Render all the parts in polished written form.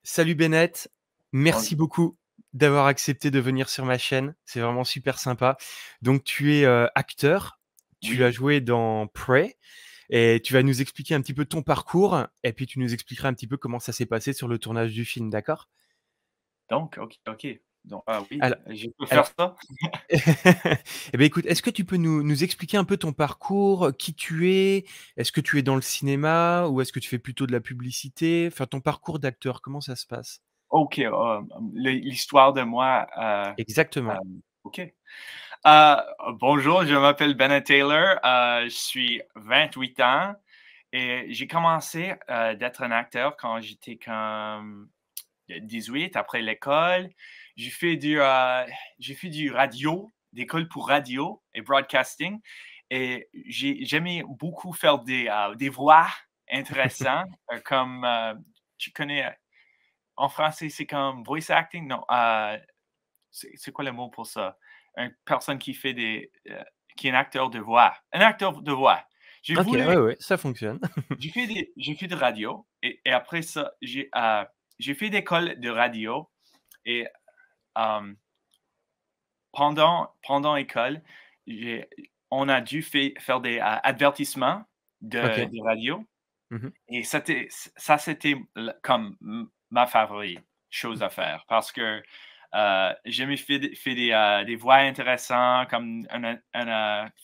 Salut Bennett, Bon, merci beaucoup d'avoir accepté de venir sur ma chaîne, c'est vraiment super sympa. Donc tu es, acteur, tu as oui, joué dans Prey et tu vas nous expliquer un petit peu ton parcours et puis tu nous expliqueras un petit peu comment ça s'est passé sur le tournage du film, d'accord? donc OK. Donc oui, Alors je peux faire alors ça? eh beh, écoute, est-ce que tu peux nous expliquer un peu ton parcours, qui tu es? Est-ce que tu es dans le cinéma ou est-ce que tu fais plutôt de la publicité? Enfin, ton parcours d'acteur, comment ça se passe? OK, l'histoire de moi, Exactement. OK. Bonjour, je m'appelle Bennett Taylor, je suis 28 ans et j'ai commencé, d'être un acteur quand j'étais comme 18 après l'école. J'ai fait du, heu, j'ai fait du radio, d'école pour radio et broadcasting et j'aimais beaucoup faire des voix intéressantes, comme, tu connais, en français, c'est comme voice acting? Non, c'est quoi le mot pour ça? Une personne qui fait qui est un acteur de voix. Un acteur de voix. J'ai OK, ouais, voulu ouais, ça fonctionne. j'ai fait de radio et après ça, j'ai fait d'école de radio et hem, pendant école, j'ai on a dû faire des, avertissements OK. de radio Mmh. et c'était comme ma favorite chose à faire parce que, j'aimais fait des voix intéressantes comme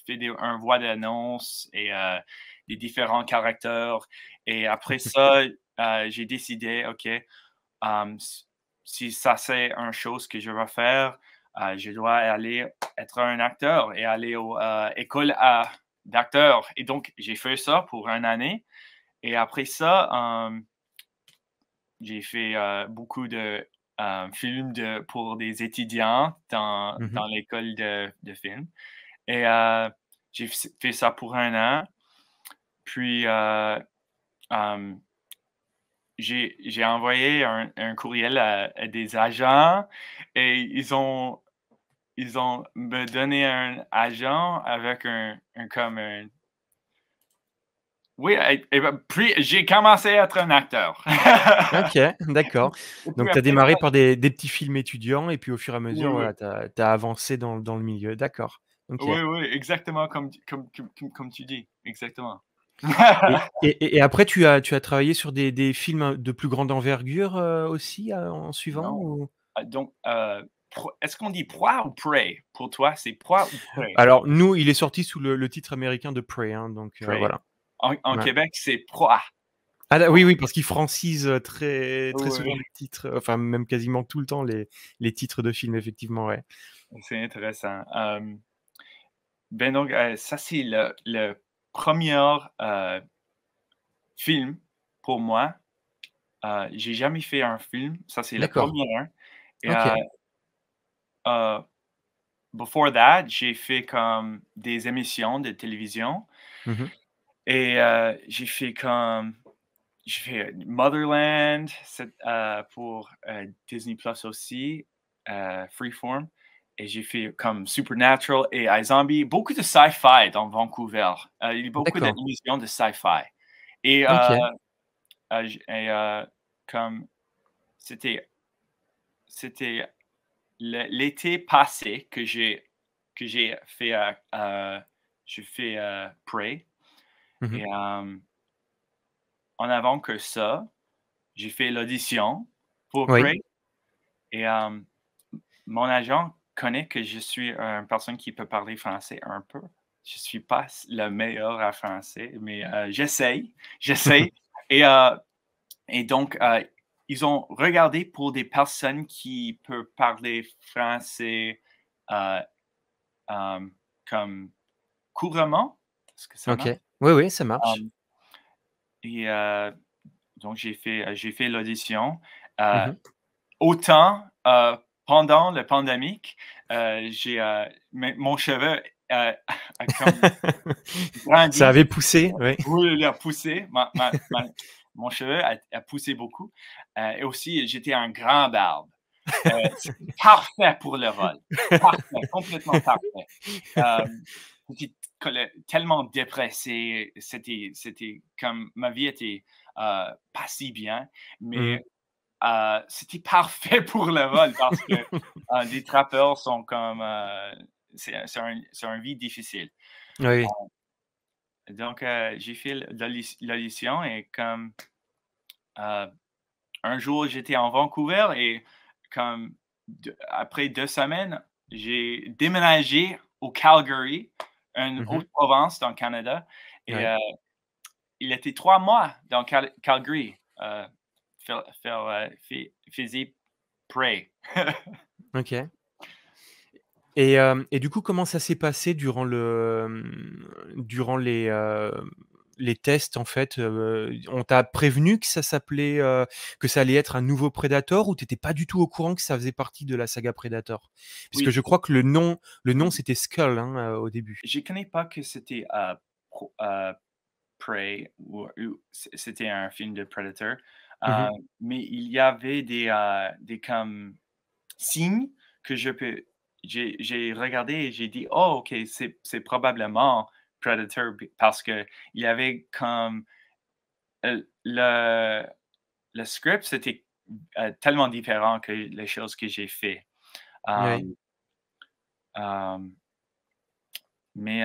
fait un voix d'annonce et des différents caractères et après ça, j'ai décidé: «OK, s si ça c'est une chose que je vais faire, je dois aller être un acteur et aller au, école d'acteur» et donc j'ai fait ça pour une année et après ça, j'ai fait, beaucoup de, films pour des étudiants Mmh. dans l'école de film et j'ai fait ça pour un an. Puis, hem, j'ai envoyé un courriel à des agents et ils ont me donné un agent avec un comme un oui et bah, puis j'ai commencé à être un acteur. OK, d'accord. Et puis Donc tu as après ça démarré par des petits films étudiants et puis au fur et à oui, mesure, oui. voilà, tu as avancé dans le milieu. D'accord. OK. Oui, exactement comme tu dis, exactement. Et après tu as travaillé sur des films, de plus grande envergure, aussi, en suivant Non, ou? donc est-ce qu'on dit proie ou prey? Pour toi, c'est proie ou prey? Alors nous, il est sorti sous le titre américain de Prey, hein, donc Prey. voilà. En Ouais. Québec, c'est proie. Ah là oui, Proie. oui, parce qu'ils francisent, très très souvent Oui, les titres, enfin même quasiment tout le temps les titres de films effectivement, ouais. c'est intéressant. Ben donc, ça c'est le 1er, film pour moi. J'ai jamais fait un film, ça c'est le D'accord. premier er et OK. heu, before that, j'ai fait comme des émissions de télévision Mmh. et j'ai fait Motherland, pour, Disney Plus aussi, Freeform et j'ai fait comme Supernatural et iZombie, beaucoup de sci-fi dans Vancouver. Il y a beaucoup D'accord. d'émissions de sci-fi et OK. j et comme c'était c'était l'été passé que j'ai fait, Prey Mmh. et en avant que ça, j'ai fait l'audition pour Oui. Prey et mon agent connaît que je suis une personne qui peut parler français un peu. Je suis pas le meilleur à français, mais j'essaye et donc ils ont regardé pour des personnes qui peuvent parler français, heu, hem, comme couramment. Est-ce que ça OK. marche? Oui, oui, ça marche. Hem et donc j'ai fait l'audition, heu Mmh. autant, pendant la pandémique, mon cheveu, a comme Ça grandi. avait poussé, oui. Oui, il a poussé. Mon cheveu a poussé beaucoup, et aussi j'étais un grand barbe. C'était parfait pour le rôle. Parfait, complètement parfait. Hem, J'étais tellement dépressé, c'était comme ma vie était, pas si bien, Mmh. mais c'était parfait pour le vol parce que les trappeurs sont comme... c'est un vie difficile. Oui. Donc, j'ai fait l'audition et comme euh, un jour, j'étais en Vancouver et comme après 2 semaines, j'ai déménagé au Calgary, une Mmh. autre province dans le Canada. Et Ouais. il était 3 mois dans Calgary, faisait Prey. OK. Et du coup, comment ça s'est passé durant les tests, en fait? On t'a prévenu que ça s'appelait, que ça allait être un nouveau Predator ou tu étais pas du tout au courant que ça faisait partie de la saga Predator? Puisque Oui, je crois que le nom c'était Skull, hein, au début. je ne connais pas que c'était Prey ou c'était un film de Predator, Mmh. mais il y avait des comme signes que j'ai regardé et j'ai dit: «Oh OK, c'est probablement Predator» parce que il y avait comme, le script, c'était, tellement différent que les choses que j'ai fait. Oui. Hem, hem, mais,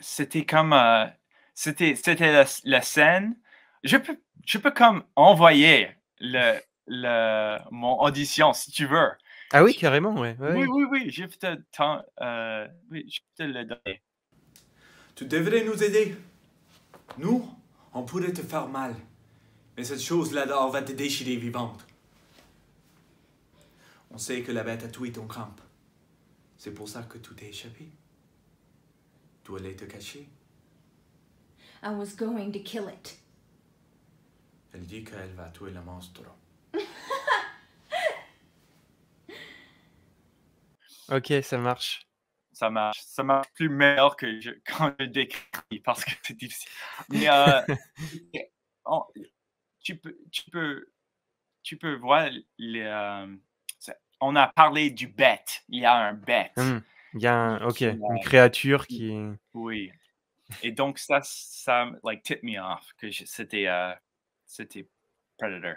c'était comme, c'était la scène. Je peux comme envoyer mon audition si tu veux. Ah oui, Je carrément, ouais, ouais, Oui, ouais. oui, oui, je peux te oui, je peux te le donner. Tu devrais nous aider. Nous, on pourrait te faire mal. Mais cette chose-là va te déchirer vivante. On sait que la bête a tué ton camp. C'est pour ça que tout est échappé. Tu allais te cacher. I was going to kill it. Elle dit qu'elle va tuer le monstre. OK, ça marche. Ça marche plus meilleur que quand je décris parce que c'est difficile. Mais, on tu peux tu peux tu peux voir on a parlé du bête. Il y a un bête Mmh. Il y a OK, qui, une créature qui oui. Et donc ça like tip me off que c'était Predator.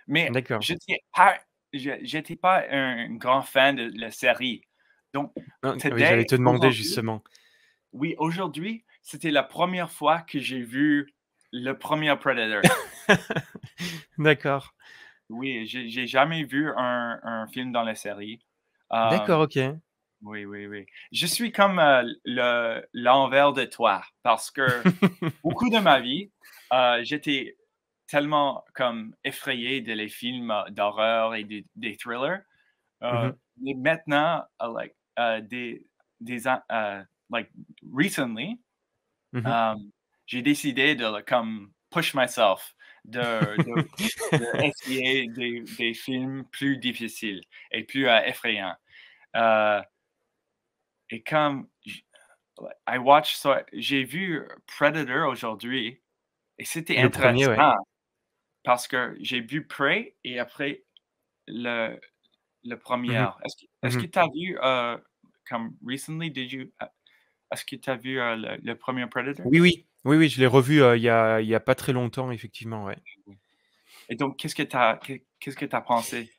Mais d'accord. j'étais pas un grand fan de la série. Donc Non, oui, j'allais today, te demander aujourd'hui, justement. oui, aujourd'hui, c'était la première fois que j'ai vu le premier Predator. D'accord. Oui, j'ai jamais vu un film dans la série. D'accord, Hem, OK. oui, oui, oui. Je suis comme, l'envers de toi parce que beaucoup de ma vie, j'étais tellement comme effrayé de les films, d'horreur et des thrillers, Mmh mh. mais maintenant, des an like recently, Mmh. um, j'ai décidé de comme push myself, d'essayer des films plus difficiles et plus, effrayants. Heu et comme I watch so j'ai vu Predator aujourd'hui et c'était Le premier, ouais. intéressant parce que j'ai vu Prey et après le le Mmh mh. 1er. Est-ce que Mmh. tu as vu, comme recently, est-ce que tu as vu, le 1er Predator? Oui, oui. Oui, oui, je l'ai revu, il y a pas très longtemps effectivement, ouais. Et donc qu'est-ce que tu as pensé?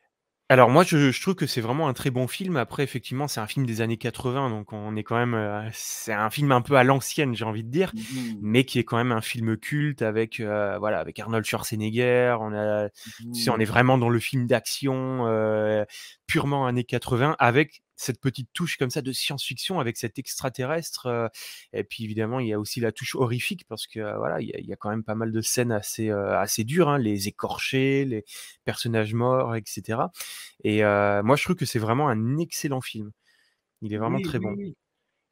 Alors moi, je trouve que c'est vraiment un très bon film. Après effectivement, c'est un film des années 80, donc on est quand même, c'est un film un peu à l'ancienne, j'ai envie de dire, Mmh mais qui est quand même un film culte avec, voilà, avec Arnold Schwarzenegger. Tu sais, on est mh. vraiment dans le film d'action, purement années 80 avec cette petite touche comme ça de science-fiction avec cet extraterrestre, et puis évidemment, il y a aussi la touche horrifique parce que, voilà, il y a quand même pas mal de scènes assez dures, hein, les écorchés, les personnages morts et cetera. Et moi, je trouve que c'est vraiment un excellent film. Il est vraiment Oui, très oui, bon. oui.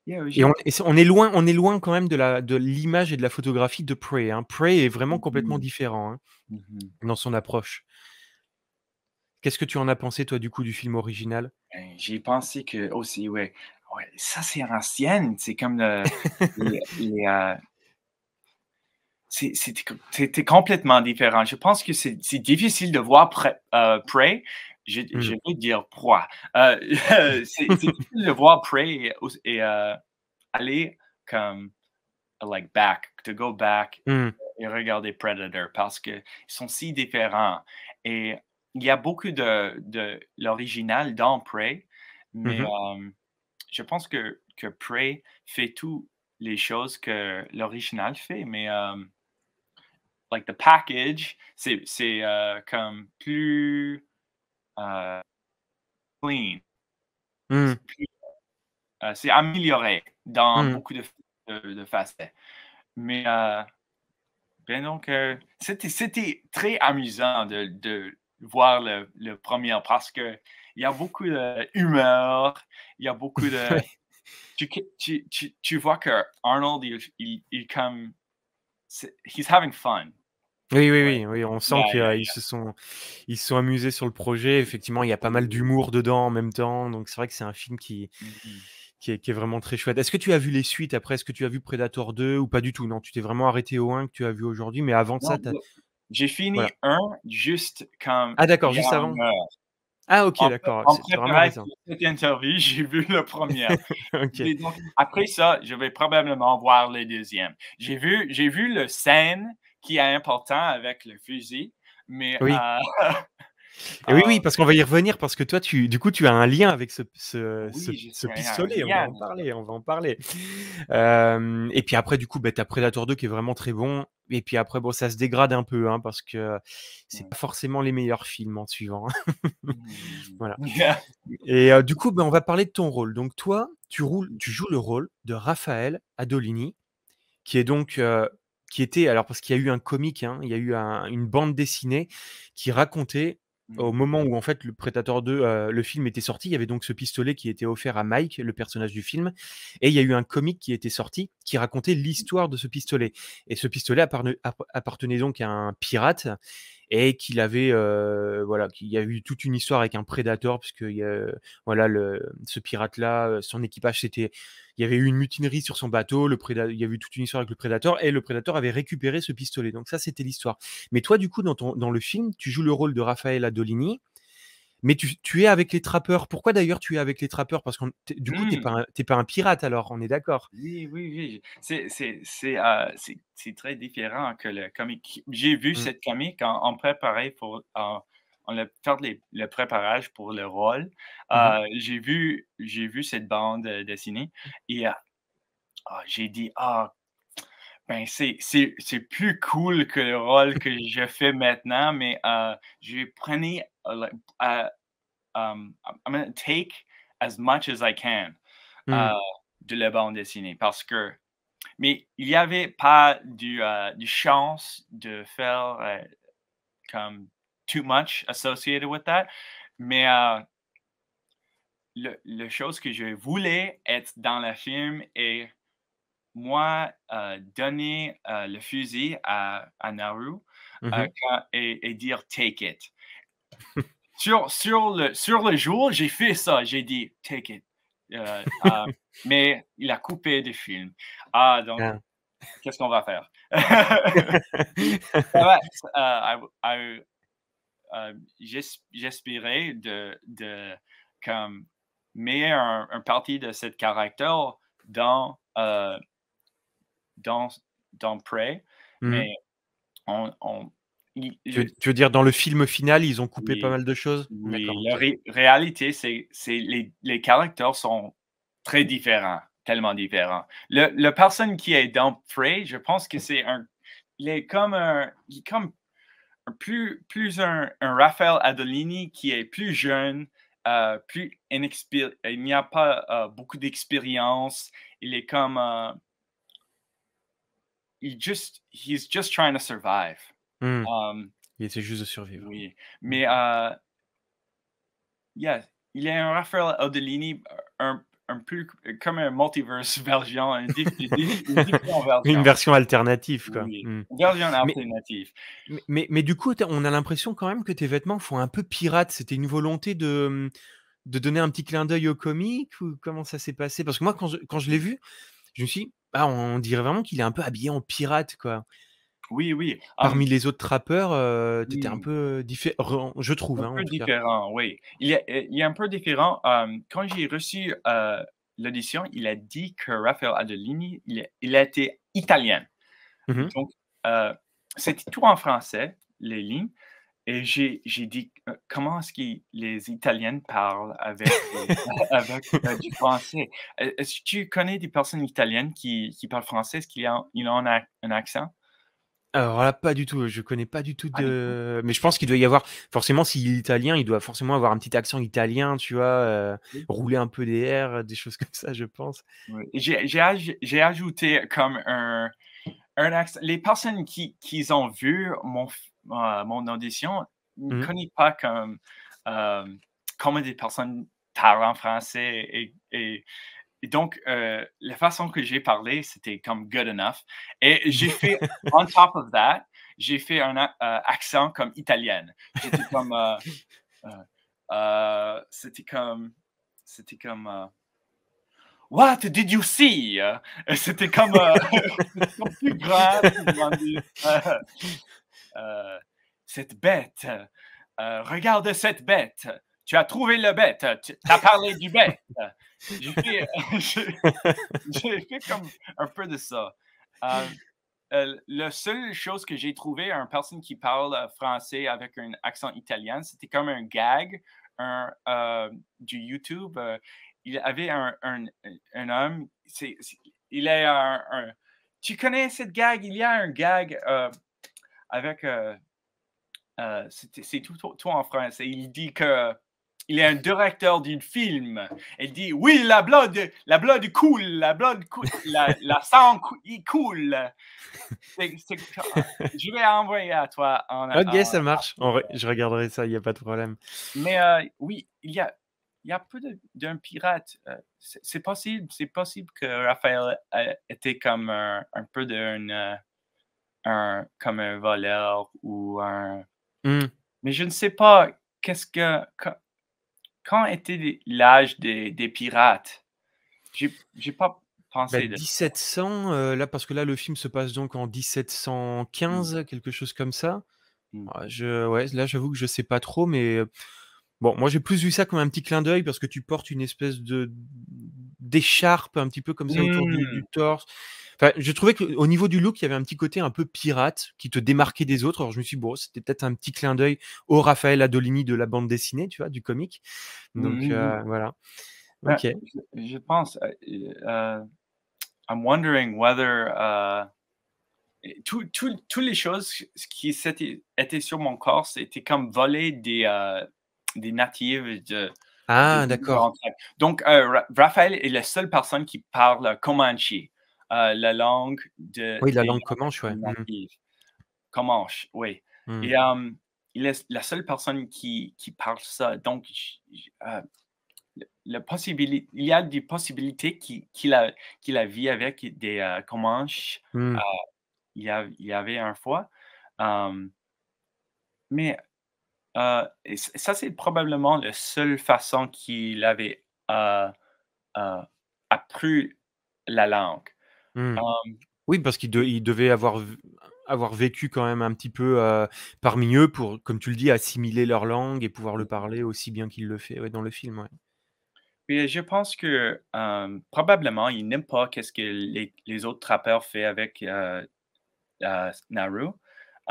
Yeah, Et on est loin quand même de l'image et de la photographie de Prey, hein. Prey est vraiment complètement mmh différent, hein, mh. dans son approche. Qu'est-ce que tu en as pensé toi, du coup, du film original? J'y ai pensé que aussi, ouais. Ouais, ça c'est à l'ancienne, c'est comme c'était complètement différent. Je pense que c'est difficile de voir Prey. Je Mmh. veux dire proie. C'est difficile de voir Prey et aller comme like back, to go back Mmh. et regarder Predator parce qu'ils sont si différents Et il y a beaucoup de l'original dans Prey, mais Mmh. je pense que Prey fait toutes les choses que l'original fait, mais like the package, c'est comme plus clean. Mmh. C'est plus, c'est amélioré dans Mmh. beaucoup de facettes. Mais ben donc, c'était très amusant de voir le premier parce que il y a beaucoup d'humour, il y a beaucoup de tu vois que Arnold, il comme he's having fun. Oui, oui, Ouais. oui, oui, on sent Yeah, qu'ils yeah, ils se sont amusés sur le projet. Effectivement, il y a pas mal yeah. d'humour dedans en même temps, donc c'est vrai que c'est un film Mhm. qui est vraiment très chouette. Est-ce que tu as vu les suites après? Est-ce que tu as vu Predator 2 ou pas du tout? Non, tu t'es vraiment arrêté au 1 que tu as vu aujourd'hui, mais avant ça, Non, tu j'ai fini voilà. un juste comme Ah d'accord, juste Liam avant? meurt. Ah OK, d'accord, En c'est vraiment préparation récent. pour cette interview, j'ai vu le premier. OK. Et donc, après ça, je vais probablement voir le deuxième. J'ai vu le scène qui est important avec le fusil, mais Oui. Et oui, euh, oui, parce qu'on va y revenir parce que toi, du coup, tu as un lien avec oui, je ce sais, il y a un pistolet, on va lien. en parler, on va en parler. Et puis après, du coup, bah, tu as Predator 2 qui est vraiment très bon et puis après, bon, ça se dégrade un peu, hein, parce que c'est Ouais. pas forcément les meilleurs films en suivant, hein. Mhm. Voilà. Yeah. Et du coup, bah, on va parler de ton rôle. Donc toi, tu joues le rôle de Raphaël Adolini, qui est donc, qui était alors parce qu'il y a eu un comique, hein, il y a eu une bande dessinée qui racontait au Mhm. moment où en fait le Predator 2, le film était sorti, il y avait donc ce pistolet qui était offert à Mike, le personnage du film et il y a eu un comique qui était sorti, qui racontait l'histoire de ce pistolet et ce pistolet appartenait donc à un pirate et qu'il avait, voilà, qu'il y a eu toute une histoire avec un prédateur puisque il y a, voilà, ce pirate-là, son équipage, il y avait eu une mutinerie sur son bateau, il y avait eu toute une histoire avec le prédateur et le prédateur avait récupéré ce pistolet. Donc ça, c'était l'histoire. Mais toi, du coup, dans le film, tu joues le rôle de Raphaël Adolini, mais tu es avec les trappeurs. Pourquoi d'ailleurs tu es avec les trappeurs? Parce que du coup, Mm. t'es pas un pirate alors, on est d'accord? Oui, oui, oui. C'est très différent que le comique. J'ai vu Mmh. cette comique en préparé pour faire le préparage pour le rôle. Mmh mh. J'ai vu cette bande dessinée et j'ai dit ben c'est plus cool que le rôle que je fais maintenant, mais je prenais I'm gonna take as much as I can Mmh. euh, de la bande dessinée parce que mais il y avait pas du chance de faire, comme too much associated with that. Mais, le chose que je voulais être dans le film et moi, donner, le fusil à Naru, Mmh. et dire: «Take it». Sur le jour, j'ai fait ça, j'ai dit: «Take it». Mais il a coupé du film. Donc Ah. qu'est-ce qu'on va faire? Ça va, j'espérais de comme mettre un partie de cette caractère dans, dans dans Prey, Mmh. mais on il je Tu veux dire dans le film final, ils ont coupé pas oui, mal de choses? oui, D'accord, la OK. réalité, c'est les caractères sont très différents, tellement différents. Le personne qui est dans Prey, je pense que il est comme plus un Raphaël Adolini qui est plus jeune, plus il n'y a pas beaucoup d'expérience. Il est comme he's just trying to survive. Mmh. Um, Il essaie juste de survivre. oui, Mmh. mais yeah, il est un Raphaël Adolini un peu comme un multiverse version, une différente Une version. version alternative, quoi. Oui, Mmh. une version Mais alternative. mais du coup, on a l'impression quand même que tes vêtements font un peu pirate. C'était une volonté de donner un petit clin d'œil au comique ou comment ça s'est passé? Parce que moi, quand je l'ai vu, je me suis dit: «Ah, on dirait vraiment qu'il est un peu habillé en pirate, quoi». Oui, oui. Parmi les autres trappeurs, tu étais un Hmm. peu différent, je trouve, Un hein, en peu tout cas. différent, oui. Il est un peu différent. Quand j'ai reçu l'audition, il a dit que Raphaël Adolini, il était italien. Mmh mh. Donc, c'était tout en français, les lignes. Et j'ai dit, comment est-ce que les Italiennes parlent avec, avec du français? Est-ce que tu connais des personnes italiennes qui parlent français? Est-ce qu'ils ont un accent? Alors là, pas du tout, je connais pas du tout Pas du tout. de mais je pense qu'il doit y avoir forcément s'il est italien, il doit forcément avoir un petit accent italien, tu vois? Oui. Rouler un peu des R, des choses comme ça, je pense. Oui. J'ai ajouté comme un accent. Les personnes qui ont vu mon audition ne Mmh. connaissent pas comme, comment des personnes parlent en français et donc, la façon que j'ai parlé, c'était comme good enough. Et j'ai fait, on top of that, j'ai fait un accent comme italienne. J'étais comme, c'était comme, What did you see? C'était comme, c'était comme plus grand, plus grandi. Cette bête, regarde cette bête. Tu as trouvé le bête. Tu as parlé du bête. J'ai fait, j'ai fait comme un peu de ça. Euh, la seule chose que j'ai trouvé, une personne qui parle français avec un accent italien, c'était comme un gag du YouTube. Il avait un homme, il est tu connais cette gag? Il y a un gag avec, c'est tout en français. Il dit que il est un directeur d'un film. Il dit oui, la blood coule, la sang il coule. Je vais envoyer à toi OK, ça marche. En vrai, je regarderai ça, il y a pas de problème. Mais oui, il y a peu d'un pirate. C'est possible que Raphaël était comme un peu comme un voleur ou un. Mmh. Mais je ne sais pas quand était l'âge des pirates. J'ai pas Bah, pensé de. 1700, là, parce que là, le film se passe donc en Hmm, 1715, quelque chose comme ça. hmm, Ouais, là, j'avoue que je sais pas trop, mais bon, moi, j'ai plus vu ça comme un petit clin d'œil parce que tu portes une espèce d'écharpe un petit peu comme ça autour du hmm, torse. Enfin, je trouvais qu'au niveau du look, il y avait un petit côté un peu pirate qui te démarquait des autres. Alors je me suis dit: «Bon, c'était peut-être un petit clin d'œil au Raphaël Adolini de la bande dessinée», tu vois? Du comique. Donc hmm, hmm. voilà. Ben, OK. je pense. I'm wondering whether toutes les choses qui étaient sur mon corps, c'était comme voler des natives de Ah d'accord. différentes tribus. Donc, Raphaël est la seule personne qui parle Comanche, la langue Oui, la des langue comanche, ouais. Mmh. natives. Comanche, oui. Mmh. Et il est la seule personne qui parle ça. Donc, il y a des possibilités qu'il a vu avec des Comanches. Mmh. Il y avait un fois. Mais et ça, c'est probablement la seule façon qu'il avait euh, appris la langue. Mmh. Um, Oui, parce il devait avoir vécu quand même un petit peu, parmi eux pour, comme tu le dis, assimiler leur langue et pouvoir le parler aussi bien qu'il le fait, ouais, dans le film, ouais. et je pense que probablement, il n'aime pas qu'est-ce que les autres trappeurs font avec Naru.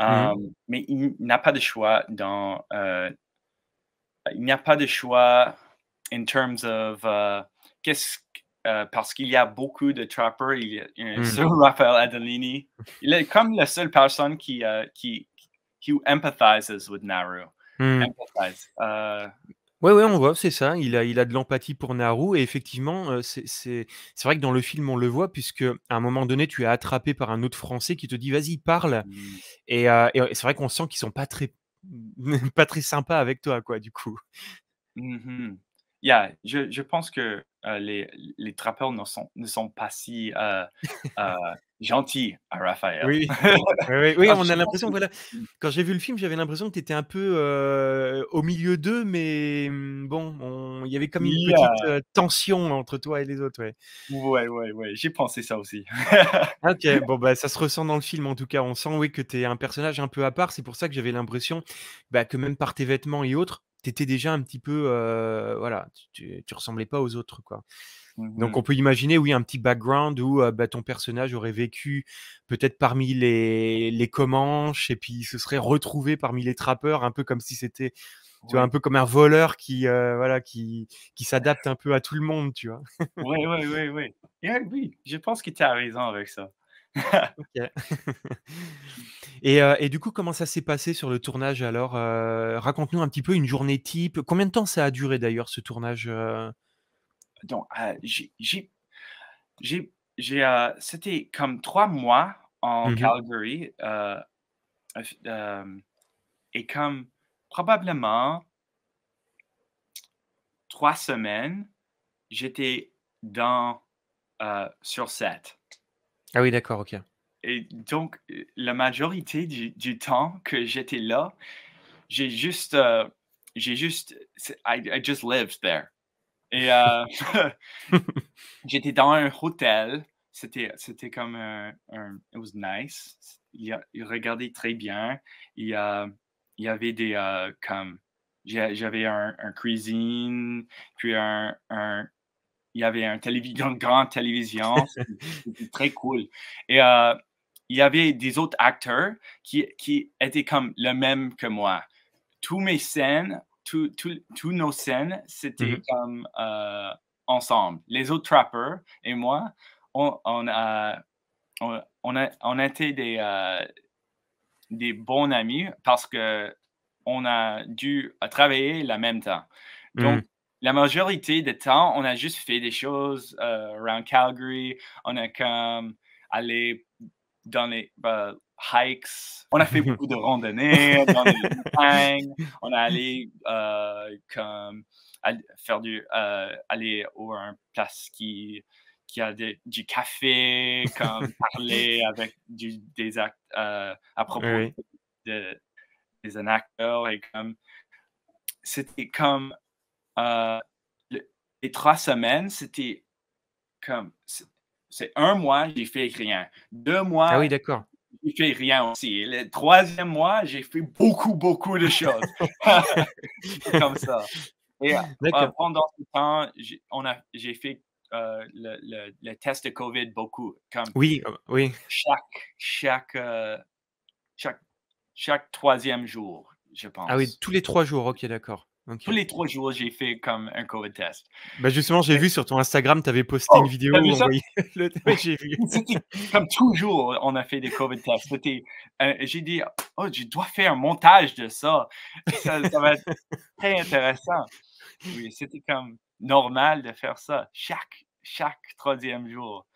Mmh mh. Mais il n'a pas de choix il n'y a pas de choix in terms of parce qu'il y a beaucoup de trappers, il y a un Mmh. seul Raphaël Adolini. Il est comme la seule personne qui empathizes with Naru. Mmh. Empathize. Ouais, ouais, on voit, c'est ça. Il a de l'empathie pour Naru et effectivement, c'est vrai que dans le film, on le voit puisque à un moment donné, tu es attrapé par un autre Français qui te dit: «Vas-y, parle», Mm, et c'est vrai qu'on sent qu'ils sont pas très pas très sympas avec toi, quoi, du coup. mhm. Yeah, je pense que les trappeurs ne sont pas si euh, gentils à Raphaël. Oui, oui, oui, oui, Ah, on je a pense l'impression, voilà, que- quand j'ai vu le film, j'avais l'impression que tu étais un peu, au milieu d'eux, mais bon, il y avait comme une petite, Yeah. tension entre toi et les autres, ouais. Ouais, ouais, ouais, j'ai pensé ça aussi. OK, bon, bah, ça se ressent dans le film, en tout cas. On sent, oui, que tu es un personnage un peu à part. C'est pour ça que j'avais l'impression, bah, que même par tes vêtements et autres, étais déjà un petit peu, voilà, tu ressemblais pas aux autres, quoi. Donc Mhm. on peut imaginer, oui, un petit background où, bah, ton personnage aurait vécu peut-être parmi les Comanches et puis il se serait retrouvé parmi les trappeurs, un peu comme si c'était, tu vois, un Oui, peu comme un voleur qui, voilà, qui s'adapte un peu à tout le monde, tu vois? oui, oui, oui, oui. Oui, je pense que tu as raison avec ça. OK. Et du coup, comment ça s'est passé sur le tournage alors? Raconte-nous un petit peu une journée type. Combien de temps ça a duré d'ailleurs ce tournage, Donc, c'était comme 3 mois en Mmh mh. Calgary, et comme probablement 3 semaines, j'étais dans, sur set. Ah oui, d'accord, OK. Et donc, la majorité du temps que j'étais là, j'ai juste, heu, j'ai juste I just lived there. Et j'étais dans un hôtel, c'était comme it was nice. Il regardait très bien. Il, heu, il y avait des, comme j'avais un cuisine, puis il y avait un télévision une grande télévision, c'était très cool. Et il y avait des autres acteurs qui étaient comme le même que moi. Tous mes scènes, tous nos scènes, Mmh c'était mh. comme, ensemble. Les autres trappers et moi, on était des bons amis parce qu'on a dû travailler la même temps. Donc, Mmh. la majorité du temps, on a juste fait des choses, around Calgary. On a comme allé dans les, hikes. On a fait beaucoup de randonnées dans les montagnes. On est allé, comme faire aller au un place qui a du café, comme parler avec des actes, à Oui, propos oui. de des un acteur. Et comme c'était comme, heu, le les 3 semaines, c'était comme c'est 1 mois, j'ai fait rien. 2 Ah mois, oui, d'accord. j'ai fait rien aussi. Et le 3e mois, j'ai fait beaucoup, beaucoup de choses. C'était comme ça. Et D'accord. pendant ce temps, j'ai fait, le test de COVID beaucoup, comme Oui, oui. chaque, chaque chaque 3e jour, je Ah oui, pense. tous les 3 jours, OK, d'accord. OK. Tous les 3 jours, j'ai fait comme un COVID test. Bah, justement, j'ai Et vu sur ton Instagram, tu avais posté une oh, tu vidéo as vu où on ça? voyait le oui, j'ai vu. C'était comme toujours, on a fait des COVID tests. C'était, j'ai dit: «Oh, je dois faire un montage de ça. Ça va être très intéressant». Oui, c'était comme normal de faire ça chaque 3e jour.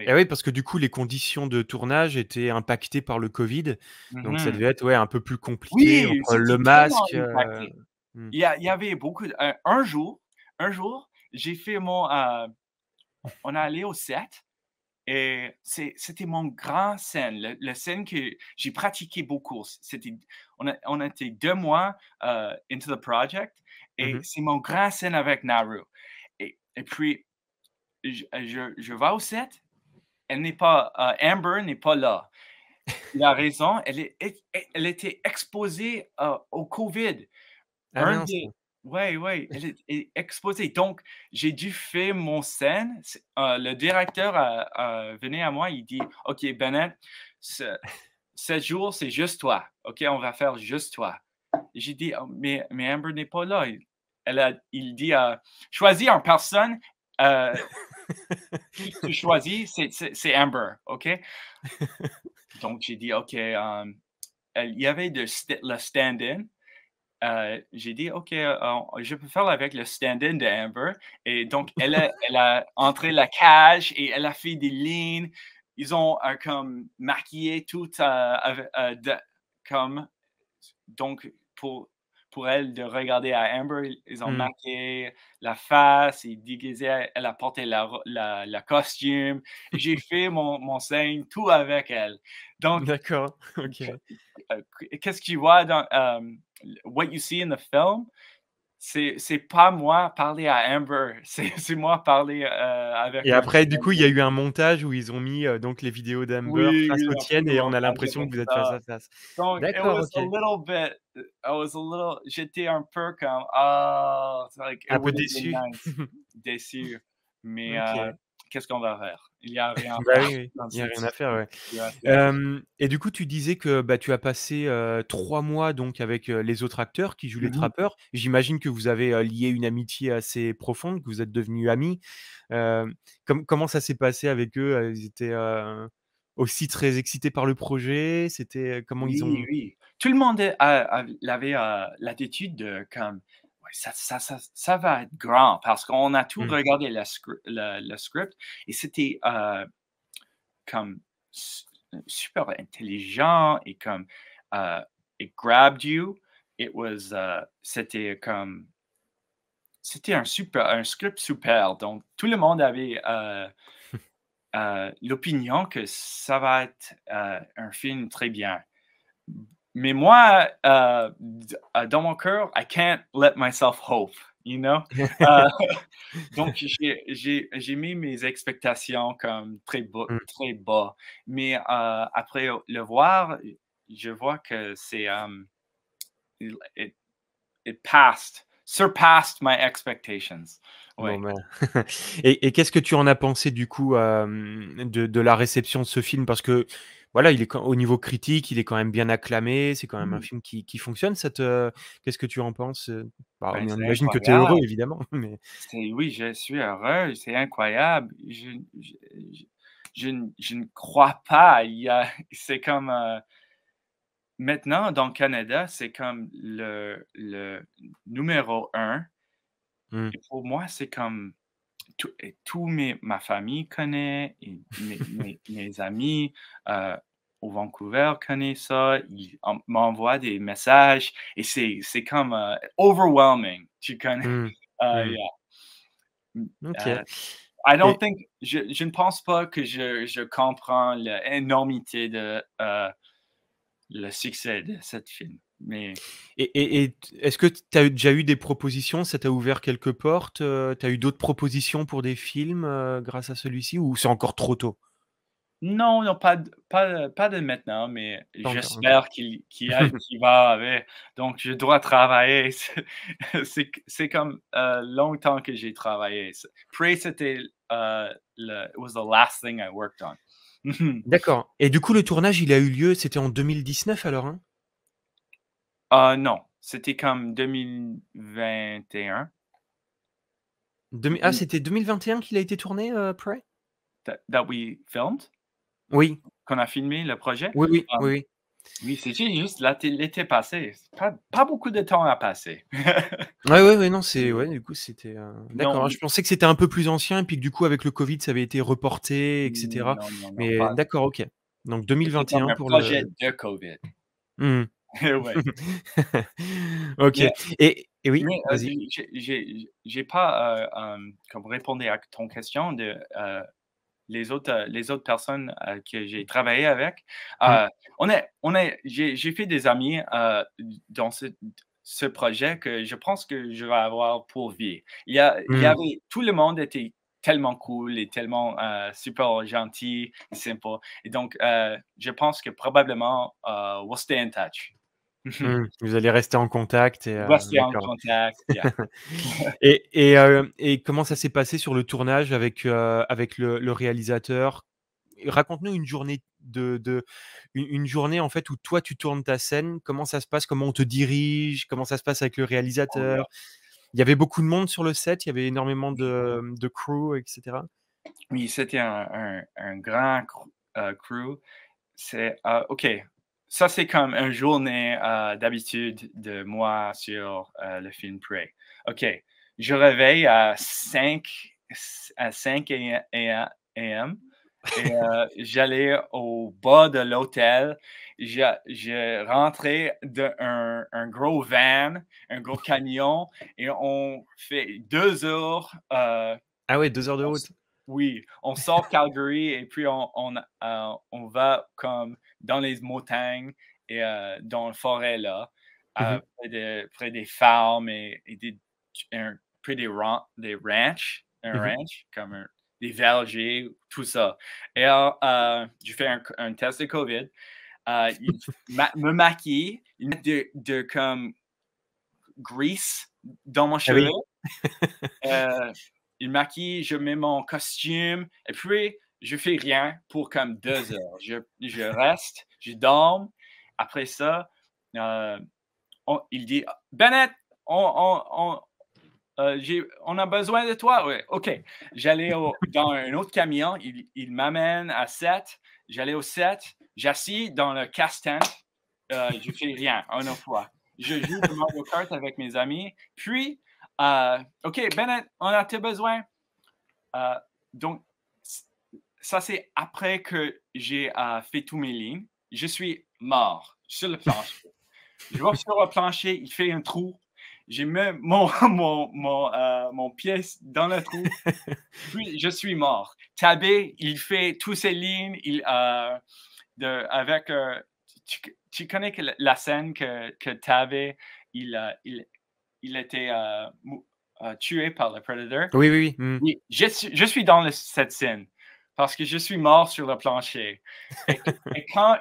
Et Oui. oui, parce que du coup, les conditions de tournage étaient impactées par le Covid, donc ça Mmh. devait être, ouais, un peu plus compliqué Oui, entre le c'était tellement masque, impacté. mmh. Il y avait beaucoup de un jour, j'ai fait on est allé au set. Et c'était mon grand scène, le scène que j'ai pratiqué beaucoup. C'était on était 2 mois, into the project. Mmh Et mh. c'est mon grand scène avec Naru. Et puis je vais au set, elle n'est pas, Amber n'est pas là. La raison, elle était exposée, au COVID. Ah Un mince. des Ouais, ouais, elle est exposée. Donc, j'ai dû faire mon scène. Le directeur venait à moi, il dit: «OK, Bennett, ce jour, c'est juste toi. OK, on va faire juste toi». J'ai dit: «Oh, mais Amber n'est pas là». Il dit: «Choisis une personne, heu, qui tu choisis, c'est Amber, OK?» Donc j'ai dit: «OK», il y avait le stand-in. J'ai dit: «OK, je peux faire avec le stand-in de Amber». Et donc elle a entré la cage et elle a fait des lignes. Ils ont, comme maquillé tout, comme donc pour elle de regarder à Amber, ils ont Mmh. maquillé la face et déguisé, elle a porté la costume. Et j'ai fait mon scène tout avec elle. Donc D'accord, OK. qu'est-ce que tu vois dans, what you see in the film, c'est pas moi parler à Amber, c'est moi parler, avec Et un après, du coup, il y a Canadien. eu un montage où ils ont mis, donc les vidéos d'Amber Oui, face oui, aux tiennes et on absolument, a ça l'impression dirait que vous êtes face ça. à face. Donc D'accord, OK. I was a little j'étais un peu comme, ah, it's like, it Un peu would have been déçu? nice. Déçu, mais OK. qu'est-ce qu'on va faire? Il y a rien à Bah, faire oui, oui, dans il y a cette rien à faire, ouais. situation. Et du coup, tu disais que, bah, tu as passé, 3 mois donc avec, les autres acteurs qui jouent les Mmh. trappeurs. J'imagine que vous avez, lié une amitié assez profonde, que vous êtes devenus amis. Comment ça s'est passé avec eux? Ils étaient, aussi très excités par le projet? C'était, comment ils Oui, ont oui. Tout le monde avait, l'attitude de comme: «Ouais, ça va être grand», parce qu'on a tout mmh, regardé le script et c'était, comme su super intelligent et comme, heu, it grabbed you. C'était comme c'était un script super, donc tout le monde avait, l'opinion que ça va être, un film très bien. Mais moi, dans mon cœur, I can't let myself hope, you know? Heu, donc j'ai mis mes expectations comme mmh. très bas. Mais, après le voir, je vois que c'est, il it surpassed my expectations. Bon, Ouais. ben et qu'est-ce que tu en as pensé du coup, de la réception de ce film? Parce que voilà, il est quand au niveau critique, il est quand même bien acclamé, c'est quand même un Mmh. film qui fonctionne. Qu'est-ce que tu en penses? Bah, on Ben, c'est imagine que tu es heureux incroyable. évidemment, mais Oui, je suis heureux, c'est incroyable. Je ne crois pas. C'est comme, maintenant dans le Canada, c'est comme le numéro un. mmh. Et pour moi, c'est comme tout ma famille connaît et mes amis, heu, au Vancouver connaissent ça. Ils m'envoient des messages et c'est comme, overwhelming. Tu connais? Mmh. Mmh. Yeah. OK I don't et think je ne pense pas que je comprends l'énormité de, le succès de cette film, mais est-ce que tu as déjà eu des propositions? Ça t'a ouvert quelques portes? Tu as eu d'autres propositions pour des films, grâce à celui-ci ou c'est encore trop tôt? non, non, pas de maintenant, mais Pas encore, OK. j'espère qu'il va avec. Donc je dois travailler. C'est comme, longtemps que j'ai travaillé. Prey, c'était, it was the last thing I worked on. D'accord et du coup, le tournage, il a eu lieu, c'était en 2019 alors, hein? Non, c'était comme 2021. C'était 2021 qu'il a été tourné, Prey? That we filmed? Oui, Qu'on a filmé le projet? oui, oui, oui, Um, oui. oui, c'était juste l'été passé. C'est pas beaucoup de temps à passer. Ouais, ouais, ouais, non, c'est ouais, du coup, c'était, Non, d'accord. Je pensais que c'était un peu plus ancien et puis que du coup, avec le covid, ça avait été reporté et cetera. non, non, non, Mais pas d'accord, OK. Donc c'était comme 2021 un pour projet le de COVID. mmh. Ouais. OK Mais et oui, mais, vas-y. j'ai pas, comme répondre à ton question de, les autres personnes, que j'ai travaillé avec. Mmh, Heu, j'ai fait des amis, dans ce projet que je pense que je vais avoir pour vie. Il y mmh. avait tout le monde était tellement cool et tellement, super gentil et sympa et donc, je pense que probablement, we'll stay in touch. Mmh. Vous allez rester en contact et Rester en d'accord. contact, yeah. Et comment ça s'est passé sur le tournage avec le réalisateur? Raconte-nous une journée une journée, en fait, où toi, tu tournes ta scène. Comment ça se passe? Comment on te dirige? Comment ça se passe avec le Oh yeah. réalisateur? Il y avait beaucoup de monde sur le set? Il y avait énormément de crew et cetera? Oui, c'était un grand crew. OK, ça, c'est comme une journée, d'habitude de moi sur, le film Prey. OK, je réveille à 5 AM et j'allais au bas de l'hôtel. Je rentrais d'un un gros van, un gros camion et on fait 2 heures, Ah ouais, 2 heures de on route. s oui, on sort Calgary et puis on va comme dans les montagnes et dans la forêt là, Mmh mh. près des fermes et un peu des ranchs, un Mmh. ranch, comme des vergers, tout ça. Et j'ai fait un test de COVID. Ils me maquillent, ils mettent comme grease dans mon Ah cheveu. oui. Euh, il maquille, je mets mon costume, et puis je fais rien pour comme 2 heures. Je reste, je dors. Après ça, euh, il dit Bennett, on a besoin de toi. Ouais, OK. J'allais dans un autre camion, il m'amène à 7. J'allais au 7, j'assis dans le casse-tent, je fais rien, une autre fois. Je joue de Mario Kart avec mes amis. Puis, OK, Bennett, on a tes besoins. Euh, donc, ça, c'est après que j'ai fait tous mes lignes. Je suis mort sur le plancher. Je vais sur le plancher, il fait un trou. J'ai mis mon pied dans le trou. Puis, je suis mort. Tabé, il fait tous ses lignes. Avec. Tu connais la scène que Tabé, il était tué par le Predator? Oui, oui, oui. Mmh. Oui, je suis dans cette scène parce que je suis mort sur le plancher. Et quand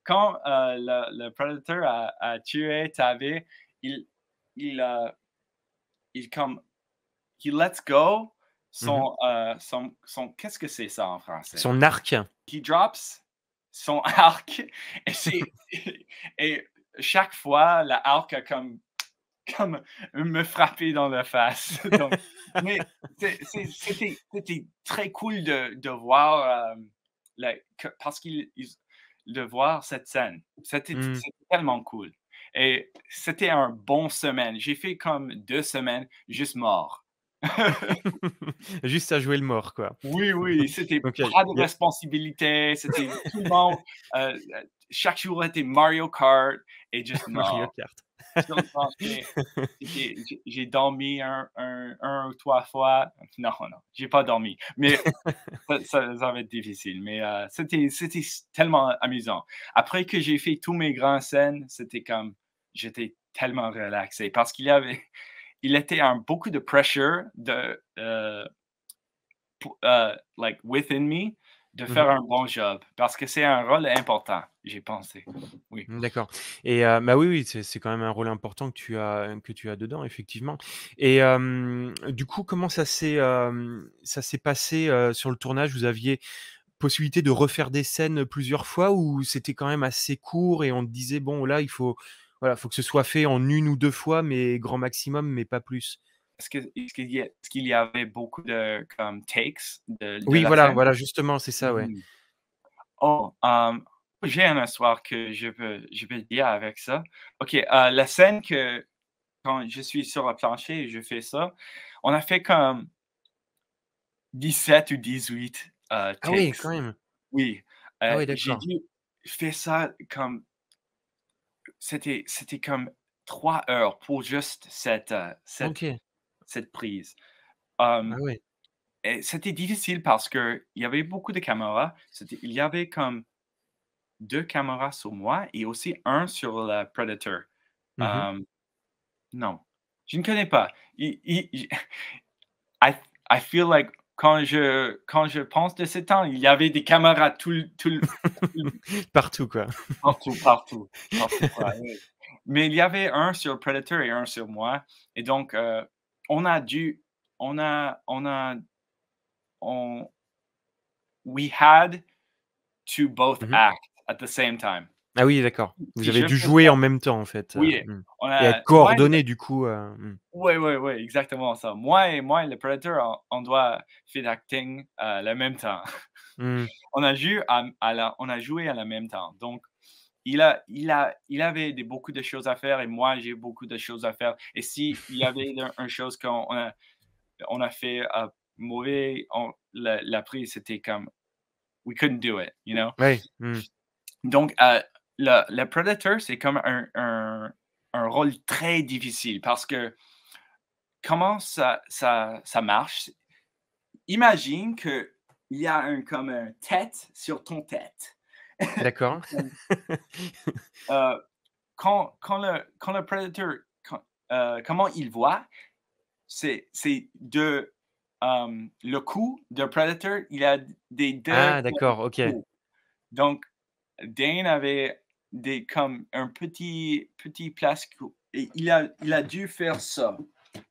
quand le Predator a tué Tabé, il, il, euh, il comme, he lets go Mmh. qu'est-ce que c'est ça en français? Son arc. He drops son arc et chaque fois, la arc a comme me frapper dans la face. Donc, mais c'était très cool de voir parce de voir cette scène. Mmh. C'était tellement cool. Et c'était un bon semaine. J'ai fait comme 2 semaines juste mort. Juste à jouer le mort, quoi. Oui, oui, c'était Donc pas de il y a responsabilité, c'était tout le monde, chaque jour était Mario Kart et juste Mario mort. Kart. Sur le plancher, j'ai dormi un ou 3 fois. Non, non, j'ai pas dormi, mais ça va être difficile, mais c'était tellement amusant. Après que j'ai fait tous mes grandes scènes, c'était comme j'étais tellement relaxé parce il était un beaucoup de pressure like within me, de Mmh. faire un bon job parce que c'est un rôle important, j'ai pensé. Oui. Mmh, d'accord et bah, oui, oui, c'est quand même un rôle important que tu as dedans, effectivement et du coup, comment ça s'est passé, sur le tournage? Vous aviez possibilité de refaire des scènes plusieurs fois ou c'était quand même assez court et on te disait: «Bon, là, il faut voilà, faut que ce soit fait en une ou 2 fois, mais grand maximum, mais pas plus»? Est-ce qu'il y avait beaucoup de comme takes de Oui, la voilà, scène? voilà, justement, c'est ça, ouais. Mmh. Oh, j'ai une histoire que je peux dire avec ça. OK, la scène que quand je suis sur le plancher et je fais ça, on a fait comme 17 ou 18 Ah oui, takes. quand même. Oui, Ah oui, j'ai d'accord. dû faire ça comme c'était comme 3 heures pour juste OK. cette prise. Ah Hem ouais. Et c'était difficile parce qu'il y avait beaucoup de caméras. Il y avait comme 2 caméras sur moi et aussi un sur le Predator. Mmh mh. Hem, non, je ne connais pas. I I I feel like quand je pense de ce temps, il y avait des caméras tout Partout, quoi. partout, partout, partout, quoi, oui. Mais il y avait un sur le Predator et un sur moi et donc on a dû on a on we had to both Mmh mh. act at the same time. Ah oui, d'accord. Vous Si avez je dû fais jouer ça en même temps, en fait, oui, mmh on et être a moi et le coordonnés du coup, mmh. ouais, ouais, ouais, exactement ça. Moi et le Predator, on doit faire l'acting, le même temps. Mmh. On a joué à la même temps. Donc il avait beaucoup de choses à faire et moi, j'ai beaucoup de choses à faire et si il y avait un chose on a fait, mauvais, la prise, c'était comme we couldn't do it, you know? Ouais, mmh. Donc, le Predator, c'est comme un rôle très difficile parce que comment ça marche? Imagine qu'il y a comme un tête sur ton tête. D'accord. Comme, quand le Predator, comment il voit, c'est de le cou de Predator, il a des deux Ah d'accord, OK. coups. Donc, Dane avait comme un petit place et il a dû faire ça.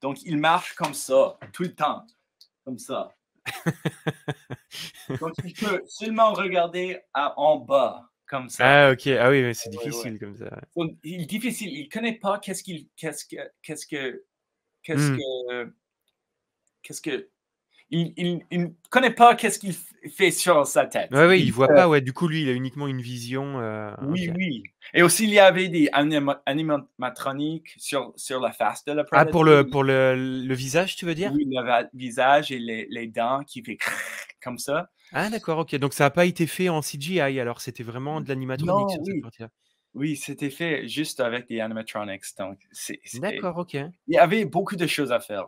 Donc, il marche comme ça, tout le temps, comme ça. Donc, il peut seulement regarder en bas, comme ça. Ah OK, ah oui, c'est Ouais, ouais. difficile comme ça, ouais. Donc, il est difficile, il connaît pas qu'est-ce Mmh. que il ne connaît pas qu'est-ce qu'il fait sur sa tête. Ouais, ouais, il voit pas, ouais, du coup, lui, il a uniquement une vision, Oui, OK. oui. Et aussi, il y avait des animatroniques sur la face de la Ah, Predator. pour le visage, tu veux dire? Oui, le visage et les dents qui fait comme ça. Ah d'accord, OK, donc ça a pas été fait en CGI alors, c'était vraiment de l'animatronique Non, sur cette oui. partie-là? Oui, c'était fait juste avec des animatronics. Donc, D'accord, OK. il y avait beaucoup de choses à faire.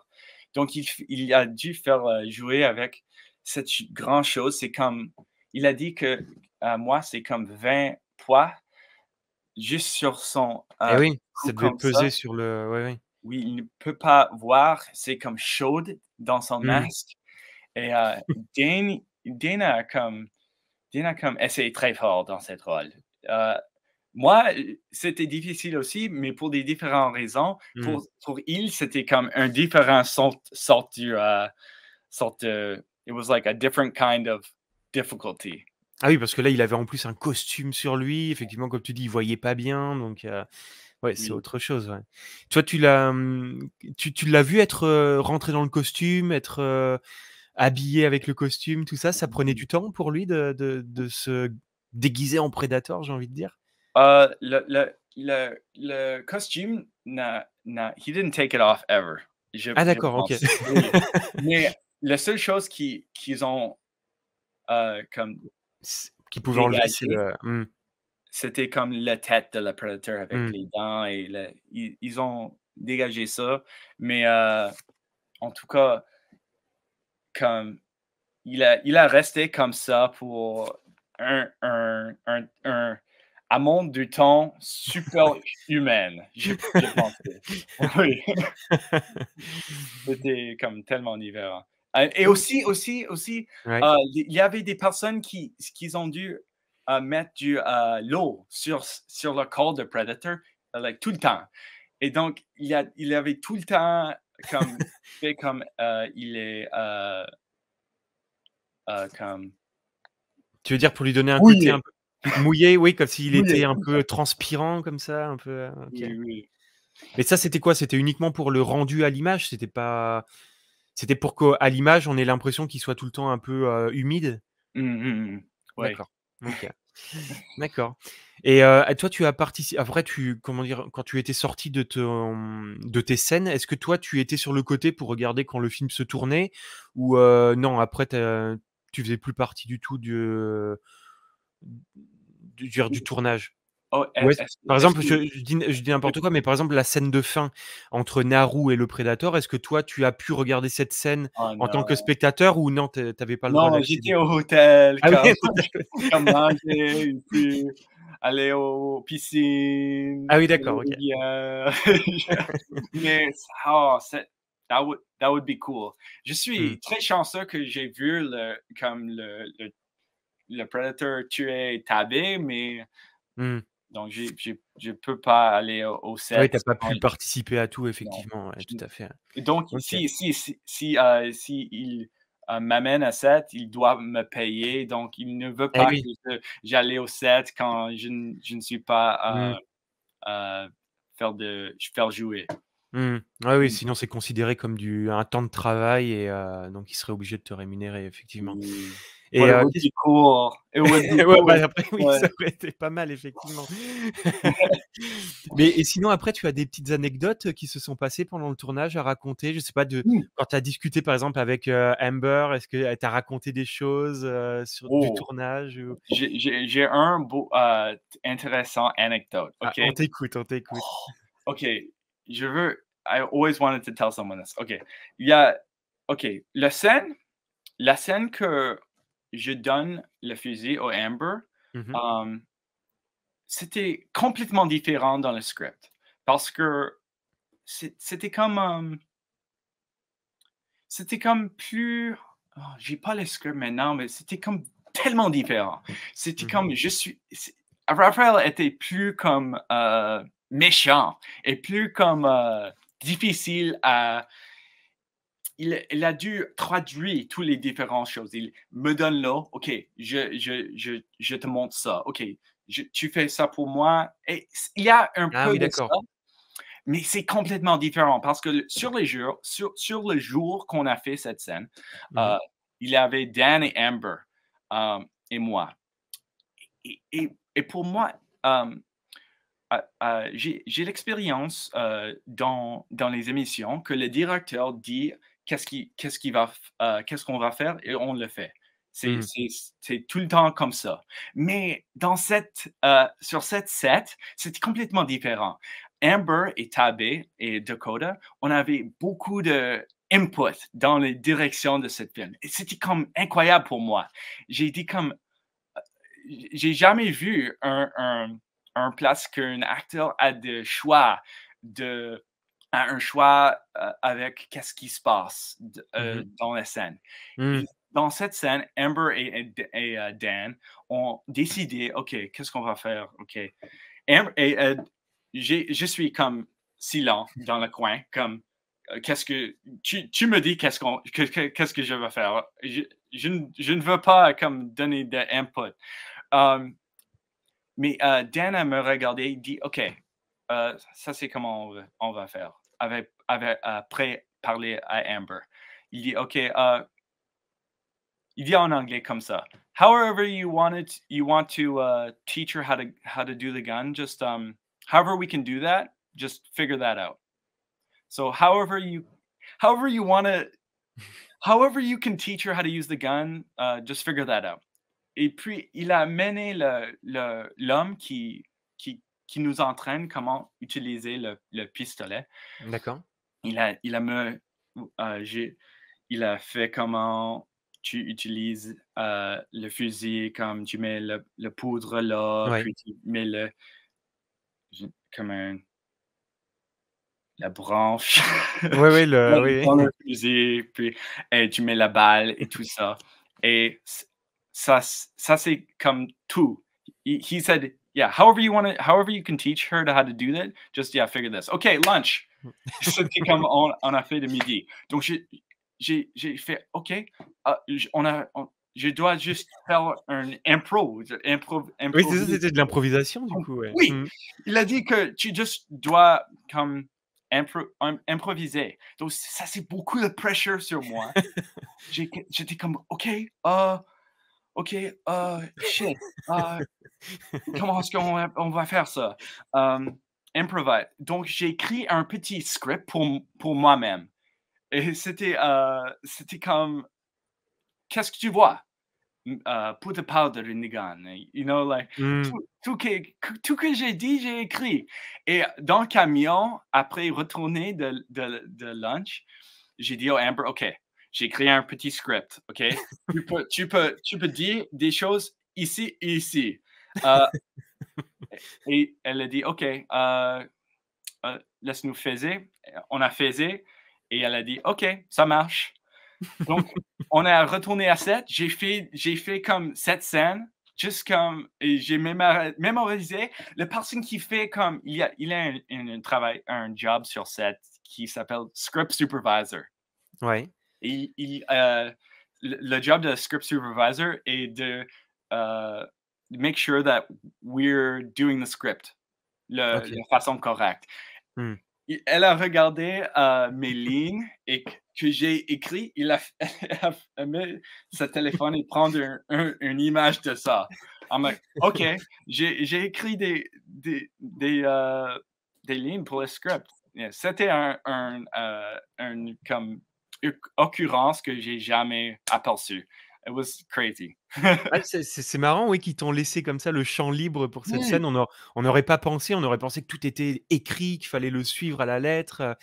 Donc, il a dû faire jouer avec cette grande chose. C'est comme, il a dit que moi, c'est comme 20 poids juste sur son Eh oui, ça cou devait comme ça. peser sur le ouais, ouais. Oui, il ne peut pas voir, c'est comme chaude dans son Mmh. masque et Dane Dane a comme essayé très fort dans cette rôle. Heu, moi, c'était difficile aussi, mais pour des différentes raisons. Mmh. Pour il, c'était comme un différent sorte de it was like a different kind of difficulty. Ah oui, parce que là, il avait en plus un costume sur lui, effectivement, comme tu dis, il voyait pas bien, donc ouais, c'est Oui. autre chose, ouais. Toi, tu l'as vu être, rentré dans le costume, être, habillé avec le costume, tout ça? Ça prenait du temps pour lui de se déguiser en Predator, j'ai envie de dire? Le costume he didn't take it off ever, Ah je d'accord, OK. pense. Oui, mais la seule chose qu'ils ont, comme Qui pouvait enlever, c'est dégagé, le c'était comme la tête de la Predator avec mmh. les dents et ils ont dégagé ça, mais en tout cas, comme il a resté comme ça pour un monde du temps super humain, je pensais. Oui, c'était comme tellement différent. Et OK. aussi, Ouais. il y avait des personnes qui ont dû, mettre l'eau sur le corps de Predator, like tout le temps. Et donc il avait tout le temps comme fait comme, il est, comme Tu veux dire pour lui donner un côté un mouillé, peu mouillé, oui, comme s'il était mouillé. un peu transpirant comme ça, un peu, OK. Oui, oui. Mais ça, c'était quoi? C'était uniquement pour le rendu à l'image? C'était pour qu'à l'image, on ait l'impression qu'il soit tout le temps un peu, humide? Ouais. D'accord, OK. D'accord et toi, tu as partici après comment dire? Quand tu étais sorti de tes scènes, est-ce que toi, tu étais sur le côté pour regarder quand le film se tournait? Ou non, après tu faisais plus partie du tout du tournage? Oh, Ouais, par est-ce exemple, que je dis n'importe quoi, mais par exemple, la scène de fin entre Naru et le prédateur, est-ce que toi, tu as pu regarder cette scène oh en tant que non. spectateur ou non, tu avais pas le droit Non, d'accéder? j'étais au hôtel, Ah oui, comme comme manger et puis aller aux piscines, ah oui, les d'accord, OK. rivières. Mais oh, that would be cool. Je Mmh. suis très chanceux que j'ai vu le Predator tuer Tabé, mais Mmh. donc je peux pas aller au Oui, tu set as pas quand pu participer à tout non. effectivement, ouais, Je tout à fait. Et donc OK. si il, m'amène à set, il doit me payer, donc il ne veut Eh pas oui. que j'aille au set quand je ne suis pas, Mmh. faire jouer. Mmh. Ouais, oui, Mmh. sinon c'est considéré comme un temps de travail et donc il serait obligé de te rémunérer effectivement Oui. et But it would be cool. It would be ouais, bah, cool. après oui, Ouais. ça aurait été pas mal effectivement. Mais et sinon après tu as des petites anecdotes qui se sont passées pendant le tournage à raconter? Je sais pas de Mmh. quand tu as discuté par exemple avec, Amber, est-ce qu'elle t'a raconté des choses, du Oh, tournage ou? j'ai un beau, intéressant anecdote, Ah, OK? on t'écoute, on t'écoute. OK, I always wanted to tell someone this. OK, il y a OK, la scène que je donne le fusil au Amber, Mmh mh. c'était complètement différent dans le script parce que c'était comme plus. Oh, j'ai pas le script maintenant, mais c'était comme tellement différent. C'était Mhm. comme Raphaël était plus comme méchant et plus comme difficile à. Il a dû traduire toutes les différentes choses. Il me donne là, OK, je te montre ça. OK, tu fais ça pour moi. Et il y a un Ah peu oui, de ça, d'accord. mais c'est complètement différent parce que sur le jour qu'on a fait cette scène, Mhm. euh, il y avait Dan et Amber et moi. Et pour moi, j'ai l'expérience dans les émissions que le directeur dit qu'est-ce qu'on va faire et on le fait. C'est Mhm. c'est- c'est tout le temps comme ça. Mais sur cette set, c'était complètement différent. Amber et Tabé et Dakota, on avait beaucoup de input dans les directions de cette film. Et c'était comme incroyable pour moi. J'ai dit comme, j'ai jamais vu un place qu'un acteur a de choix, a un choix avec qu'est-ce qui se passe Mhm. dans la scène. Mhm. Dans cette scène, Amber et Dan ont décidé, OK, qu'est-ce qu'on va faire? OK. Je suis comme silent dans le coin, comme qu'est-ce que tu me dis qu'est-ce que je vais faire? Je ne veux pas comme donner de input. Um, mais Dan a me regardé, il dit, OK, ça c'est comment on va faire. Après parler à Amber. Il dit, OK, il dit en anglais comme ça. However you want to teach her how to do the gun, just however we can do that, just figure that out. So however you want to, however you can teach her how to use the gun, just figure that out. Et puis, il a mené l'homme qui nous entraîne comment utiliser le pistolet. D'accord. Il a, il a, me, j'ai- il a fait comment tu utilises le fusil, comme tu mets le poudre là, Ouais. puis tu mets comme la branche Ouais, ouais, oui. dans le fusil, puis tu mets la balle et tout ça. Et ça c'est comme tout. He said, yeah, however you can teach her how to do that, just yeah, figure this. Okay, lunch. C'était comme on a fait de midi. Donc j'ai fait, OK, je dois juste faire un Oui, c'est ça, improviser. c'était de l'improvisation du coup, ouais. Oui, Mmh. il a dit que tu juste dois comme improviser. Donc ça, c'est beaucoup de pressure sur moi. J'étais comme, OK, OK, shit, comment est-ce qu'on va faire ça? Improvise. Donc j'ai écrit un petit script pour moi-même. Et c'était comme, qu'est-ce que tu vois? Put a powder in the gun. You know, like, Mmh. tout que j'ai dit, j'ai écrit. Et dans le camion, après retourner de lunch, j'ai dit à Amber, OK, j'ai écrit un petit script, OK? Tu peux dire des choses ici et ici. Euh, et elle a dit, OK, laisse-nous faire. On a fait et elle a dit, OK, ça marche. Donc, on est retourné à 7. J'ai fait comme 7 scènes, juste comme, et j'ai mémorisé. La personne qui fait comme, il a un travail, un job sur 7 qui s'appelle Script Supervisor. Ouais. Et le job de Script Supervisor est de make sure that we're doing the script de OK. façon correcte. Mmh. Elle a regardé mes lignes et que j'ai écrit. Elle met sa téléphone et prend une image de ça. I'm like, OK, j'ai écrit des lignes pour le script. Yeah, c'était une comme occurrence que j'ai jamais aperçue. It was crazy. Ouais, c'est marrant, oui, qu'ils t'ont laissé comme ça le champ libre pour cette Oui, scène. On n'aurait pas pensé, on aurait pensé que tout était écrit, qu'il fallait le suivre à la lettre,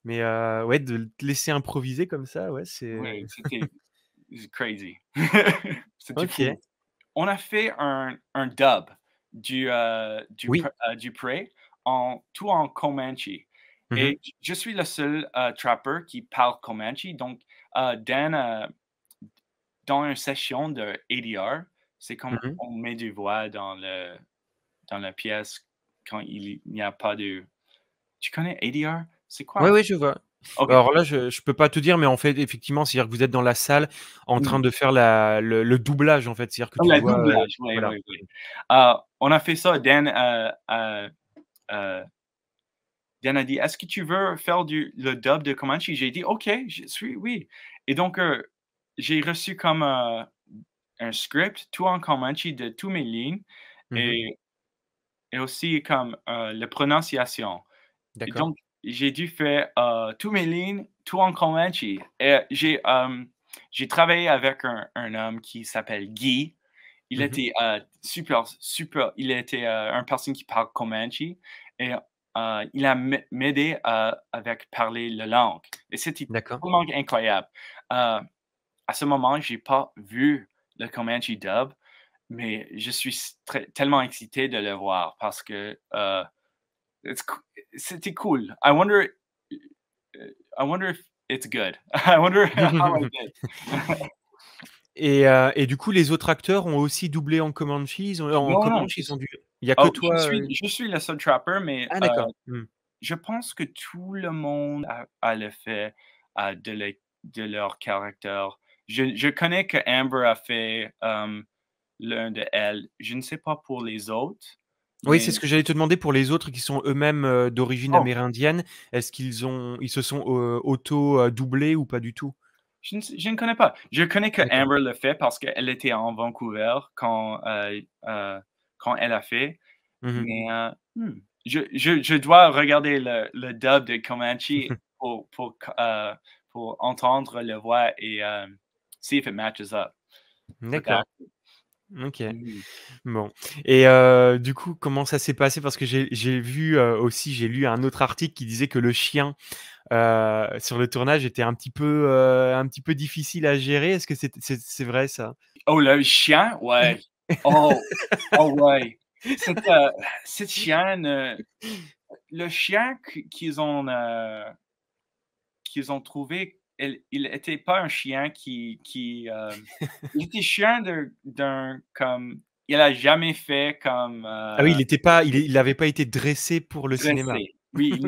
mais ouais, de te laisser improviser comme ça, ouais, c'est oui, c'était crazy. C'était fou. OK. On a fait un dub Oui. du Prey tout en Comanche. Mmh. Et je suis le seul trapper qui parle Comanche. Donc, dans une session de ADR, c'est comme Mmh. on met du voix dans la pièce quand il n'y a pas de. Tu connais ADR? C'est Ouais, quoi? ouais, je vois. OK. Alors là, je peux pas te dire, mais en fait, effectivement, c'est-à-dire que vous êtes dans la salle en train Mmh. de faire le doublage, en fait. C'est-à-dire que tu Le dois, doublage, oui, voilà. oui, oui. On a fait ça. Euh, Dan a dit: «Est-ce que tu veux faire le dub de Comanche?» J'ai dit: «OK, je suis oui». Et donc, j'ai reçu comme, un script, tout en Comanche de tous mes lignes Mmh. et aussi comme, la prononciation. Et D'accord. donc, j'ai dû faire, tous mes lignes, tout en Comanche et j'ai travaillé avec un homme qui s'appelle Guy. Il Mmh. était, super il était, un personne qui parle Comanche et il a m'aidé, avec parler la langue et c'était D'accord. tellement incroyable. À ce moment, j'ai pas vu le Comanche dub, mais je suis tellement excité de le voir parce que, it's coo c'était cool. I wonder if it's good. I wonder how I did. Et du coup, les autres acteurs ont aussi doublé en Comanche? En Non, non, Comanche, ils ont dû il y a que toi, je suis le seul trapper, mais ah d'accord. Mmh. je pense que tout le monde a le fait, de leur caractère. Je connais que Amber a fait, l'un de elles. Je ne sais pas pour les autres, Oui, mais c'est ce que j'allais te demander pour les autres qui sont eux-mêmes, d'origine oh, amérindienne. Est-ce ils se sont, auto, doublés ou pas du tout? je ne connais pas. Je connais que D'accord. Amber le fait parce qu'elle était en Vancouver quand elle a fait, Mmh mh. mais je dois regarder le dub de Comanche pour entendre la voix et see if it matches up, D'accord. peut-être. OK. Mmh. Bon et du coup, comment ça s'est passé? Parce que j'ai vu, aussi, j'ai lu un autre article qui disait que le chien, sur le tournage était un petit peu difficile à gérer. Est-ce que c'est vrai ça? Oh, le chien? Ouais. Oh! Oh, ouais. Cette, cette chienne, le chien qu'ils ont trouvé, il était pas un chien il était chien d'un comme il a jamais fait comme, Ah oui, il avait pas été dressé pour le cinéma. dressé. Oui, OK.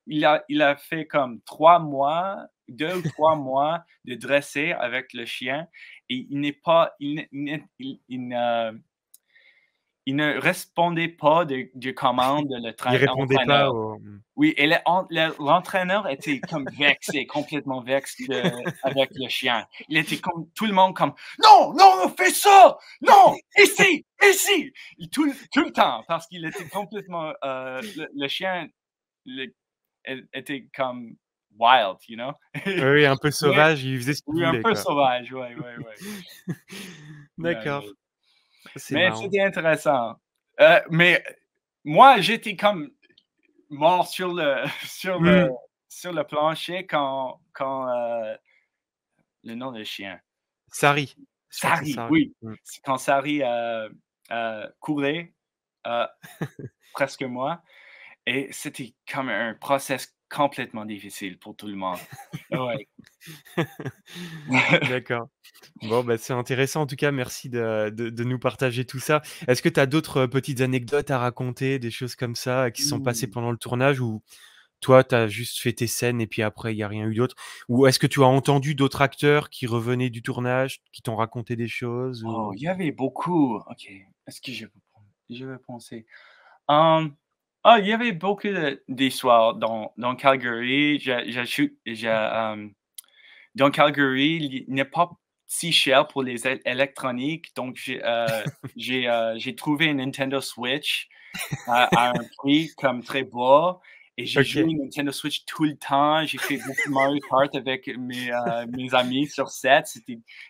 il a fait comme 3 mois, 2 ou 3 mois de dressé avec le chien et il n'est pas il ne répondait pas de commandes de Il répondait pas l'entraîneur. au Oui et l'entraîneur était comme vexé, complètement vexé avec le chien. Il était comme tout le monde comme: «Non, non, fais ça! Non, ici, ici!» Et tout le temps parce qu'il était complètement, le chien, le elle était comme wild, you know? oui, oui, un peu Mais sauvage, il faisait ce qu'il oui, un voulait, peu quoi. sauvage, ouais, ouais, ouais. Ouais, D'accord, ouais. c'est Mais marrant. c'était intéressant. Mais moi, j'étais comme mort sur le sur le Mmh. sur le plancher quand, le nom de chien, Sari, je crois que c'est Sari, Sari. oui, Mmh. c'est quand Sari, courait, heu, presque moi et c'était comme un process complètement difficile pour tout le monde. Ouais. D'accord. Bon, bah, c'est intéressant en tout cas, merci de nous partager tout ça. Est-ce que tu as d'autres, petites anecdotes à raconter, des choses comme ça, qui se sont passées Mmh. pendant le tournage ou toi, tu as juste fait tes scènes et puis après il y a rien eu d'autre? Ou est-ce que tu as entendu d'autres acteurs qui revenaient du tournage, qui t'ont raconté des choses Oh, ou? il y avait beaucoup. OK, est-ce que je vais penser. Hem, il y avait beaucoup d'histoires dans Calgary. Dans Calgary, il n'est pas si cher pour les électroniques, donc j'ai trouvé une Nintendo Switch à un prix comme très bas et j'ai joué OK. Nintendo Switch tout le temps. J'ai fait beaucoup de Mario Kart avec mes amis sur set,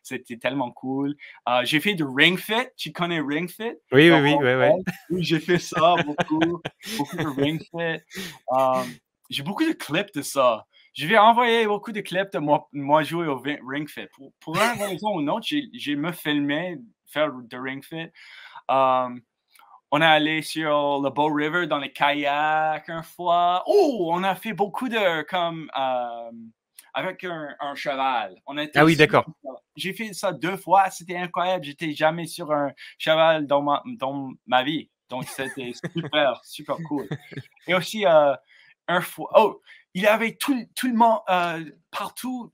c'était tellement cool. J'ai fait du Ring Fit, tu connais Ring Fit? Oui, Dans oui, oui, ouais, ouais. Hong Oui, j'ai fait ça beaucoup, beaucoup de Ring Fit. J'ai beaucoup de clips de ça. Je vais envoyer beaucoup de clips de moi jouer au Ring Fit. Pour une raison ou une autre, j'ai me filmé faire de Ring Fit. on est allé sur le Bow River dans les kayaks une fois. Oh, on a fait beaucoup de comme avec un cheval. On était Ah oui, d'accord. J'ai fait ça 2 fois, c'était incroyable. J'étais jamais sur un cheval dans ma vie. Donc c'était super, super cool. Et aussi un fois, oh, il y avait tout le monde partout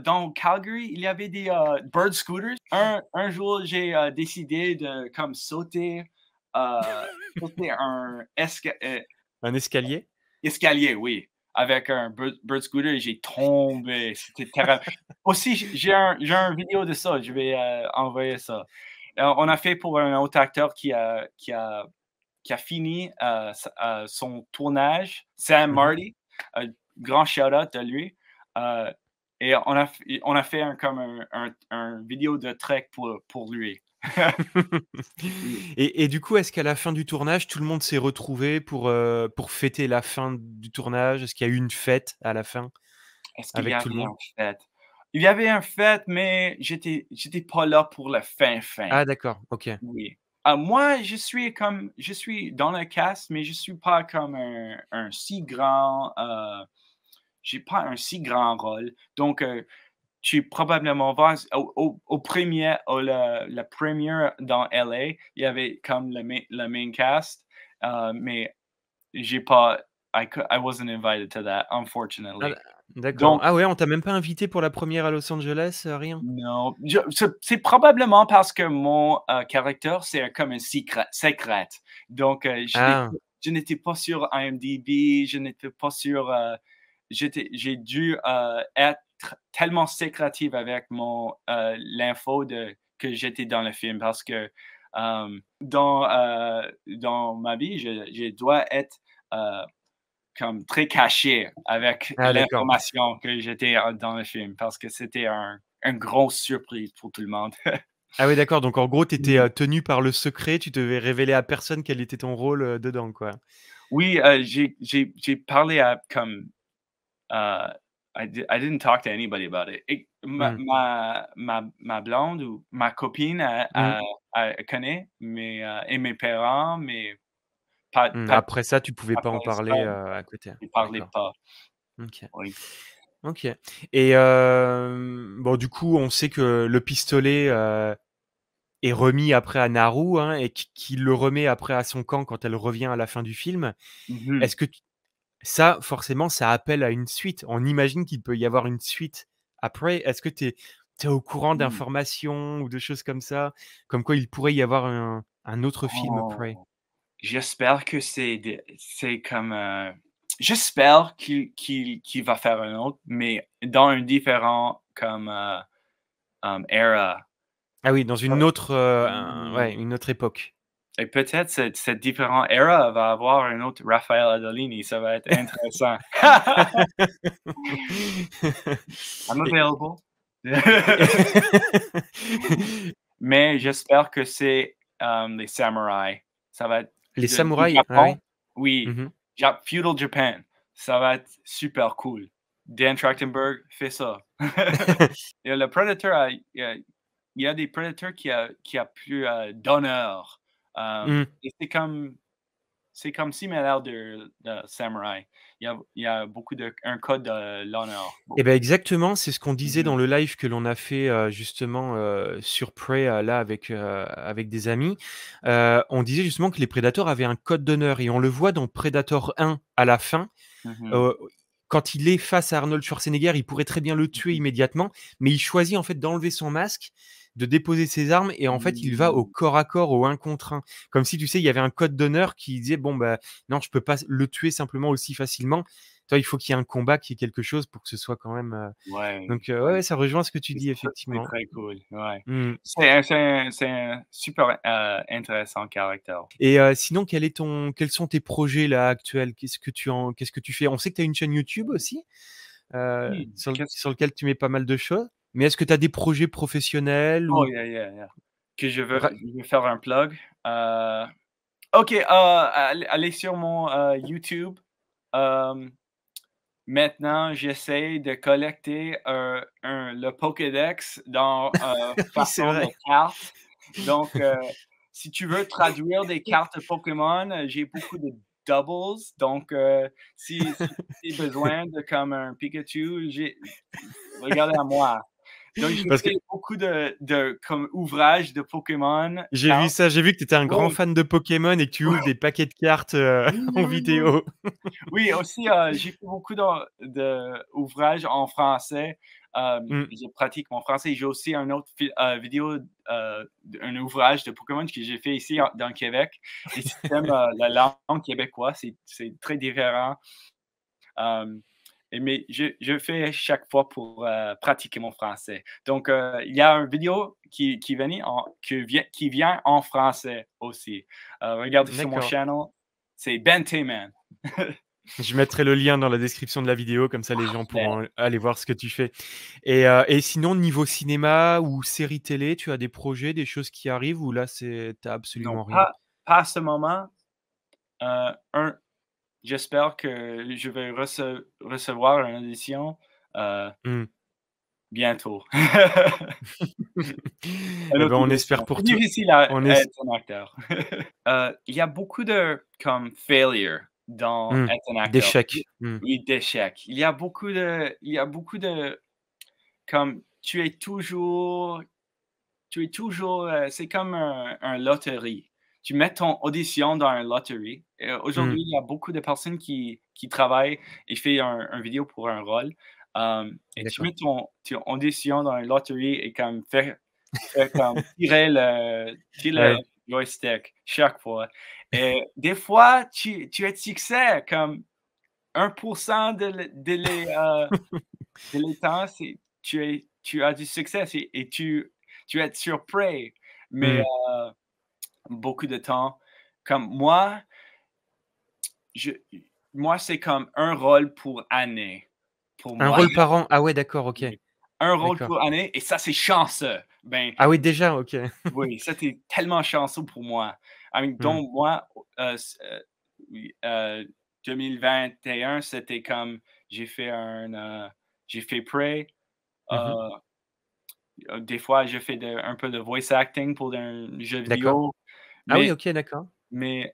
dans Calgary, il y avait des bird scooters. Un jour, j'ai décidé de comme sauter un Un escalier? escalier, oui, avec un bird scooter et j'ai tombé. C'était terrible. Aussi, j'ai un vidéo de ça, je vais envoyer ça. On a fait pour un autre acteur qui a fini son tournage, Sam Marty, grand shout-out à lui. Et on a fait un vidéo de trek pour lui. Et du coup, est-ce qu'à la fin du tournage, tout le monde s'est retrouvé pour fêter la fin du tournage? Est-ce qu'il y a eu une fête à la fin Est-ce qu'il y avec tout le avait monde? un fête? Il y avait un fête, mais j'étais pas là pour la fin. Ah d'accord, OK. Oui. Moi, je suis dans le cast, mais je suis pas comme un si grand, j'ai pas un si grand rôle. Donc, tu probablement voir au premier, la première dans LA, il y avait comme le main cast, mais j'ai pas, I wasn't invited to that, Ah unfortunately. d'accord. Donc, Ah ouais, on t'a même pas invité pour la première à Los Angeles, rien? non, c'est probablement parce que mon caractère, c'est comme un secret. Donc, Ah, je n'étais pas sur IMDb, je n'étais pas sur. J'ai dû être tellement sécrétive avec l'info que j'étais dans le film parce que dans ma vie, je dois être comme très caché avec ah d'accord. l'information que j'étais dans le film parce que c'était un grosse surprise pour tout le monde. Ah oui d'accord, donc en gros, tu étais, Mmh. tenu par le secret, tu devais révéler à personne quel était ton rôle, dedans, quoi? Oui, j'ai parlé à comme, heu, I didn't talk to anybody about it et Mmh. ma blonde ou ma copine, Mmh. elle connaît et mes parents, mais pas Mmh. pas Après ça, tu pouvais pas en après ça, parler, à côté? je parlais D'accord. pas. OK. Oui. OK et bon, du coup, on sait que le pistolet, est remis après à Naru, hein, et qu'il le remet après à son camp quand elle revient à la fin du film. Mmh. Est-ce que ça, forcément, ça appelle à une suite? On imagine qu'il peut y avoir une suite après. Est-ce que tu es au courant Mmh. d'informations ou de choses comme ça? Comme quoi il pourrait y avoir un autre film après? Oh! J'espère que c'est comme, j'espère qu'il va faire un autre, mais dans un différent comme, era. Ah oui, dans une autre, ouais, Mmh, une autre époque. et peut-être cette différent era va avoir un autre Raphaël Adolini, ça va être intéressant. I'm Et available. et Mais j'espère que c'est, les samouraïs. Ça va être les du samouraïs, ah Japon. oui. Oui, Mmh. Feudal Japan. Ça va être super cool. Dan Trachtenberg fait ça. Et le Predator il y a des Predators qui a plus, d'honneur, Mmh. et c'est comme similaire de Samurai. Il y a beaucoup un code de l'honneur. Et ben exactement, c'est ce qu'on disait Mmh. dans le live que l'on a fait, justement, sur Prey, là avec des amis. On disait justement que les Predators avaient un code d'honneur et on le voit dans Predator 1 à la fin. Mmh. Heu, Quand il est face à Arnold Schwarzenegger, il pourrait très bien le tuer Mmh. immédiatement, mais il choisit en fait d'enlever son masque, de déposer ses armes et en fait, il va au Mmh. corps à corps, au 1 contre 1. Comme si, tu sais, il y avait un code d'honneur qui disait: «Bon, bah, non, je peux pas le tuer simplement aussi facilement». Toi, il faut qu'il y ait un combat, qu'il y ait quelque chose pour que ce soit quand même, Ouais, donc ouais, ouais. ouais, ça rejoint ce que tu dis C'est effectivement. très cool, ouais. Mmh. C'est un super, intéressant caractère. Et sinon, quels sont tes projets là actuels? Qu'est-ce que tu fais? On sait que tu as une chaîne YouTube aussi, Mmh, qu'est-ce sur lequel tu mets pas mal de choses, mais est-ce que tu as des projets professionnels oh ou yeah, yeah, yeah. Que ra je veux faire un plug. OK, allez sur mon, YouTube. Hem, Maintenant, j'essaie de collecter, le Pokédex dans, oui, c'est façon de vrai. carte. Donc, si tu veux traduire des cartes Pokémon, j'ai beaucoup de doubles. Donc, si tu as besoin de comme un Pikachu, regardez à moi. Donc, j'ai Parce que fait beaucoup de comme ouvrages de Pokémon. j'ai vu ça, j'ai vu que tu étais un grand Ouais. fan de Pokémon et que tu ouvres des paquets de cartes en vidéo. Oui, aussi, j'ai fait beaucoup d'ouvrages en français. Mm. Je pratique mon français. J'ai aussi un autre vidéo, un ouvrage de Pokémon que j'ai fait ici dans le Québec. Et si tu aimes la langue québécoise, c'est très différent. Mais je fais chaque fois pour pratiquer mon français. Donc, il y a une vidéo qui vient en français aussi. Regardez sur mon D'accord. channel, c'est Ben Tayman. Je mettrai le lien dans la description de la vidéo, comme ça les gens Parfait. pourront aller voir ce que tu fais. Et sinon, niveau cinéma ou série télé, tu as des projets, des choses qui arrivent ou là, t'as absolument Non, rien? pas à ce moment. J'espère que je vais recevoir une audition Mm. bientôt. Eh Une ben, autre on audition. espère pour C'est toi. difficile à On es... être un acteur. Il y a beaucoup de comme failure dans Mm. être un acteur. D'échecs. Mm. Oui, d'échecs. Il y a beaucoup de comme c'est comme un loterie. Tu mets ton audition dans un loterie. Et Mm. aujourd'hui, il y a beaucoup de personnes qui travaillent et font un vidéo pour un rôle. Et tu D'accord. mets ton audition dans une loterie et comme fais comme tirer le Ouais. joystick chaque fois. Et des fois, tu as de succès, comme 1% de les temps, tu as du succès et tu es surpris. Mais Mm. beaucoup de temps, comme moi, c'est comme un rôle pour année, pour Un moi. rôle par an? Ah ouais, d'accord, OK. Un rôle D'accord. pour année et ça, c'est chanceux. Ben, Ah oui, déjà, OK. oui, c'était tellement chanceux pour moi. I mean, Mm. donc moi, oui, 2021, c'était comme j'ai fait Prey. Mmh. Des fois, je fais un peu de voice acting pour un jeu D'accord. vidéo, Ah oui, mais OK, d'accord. il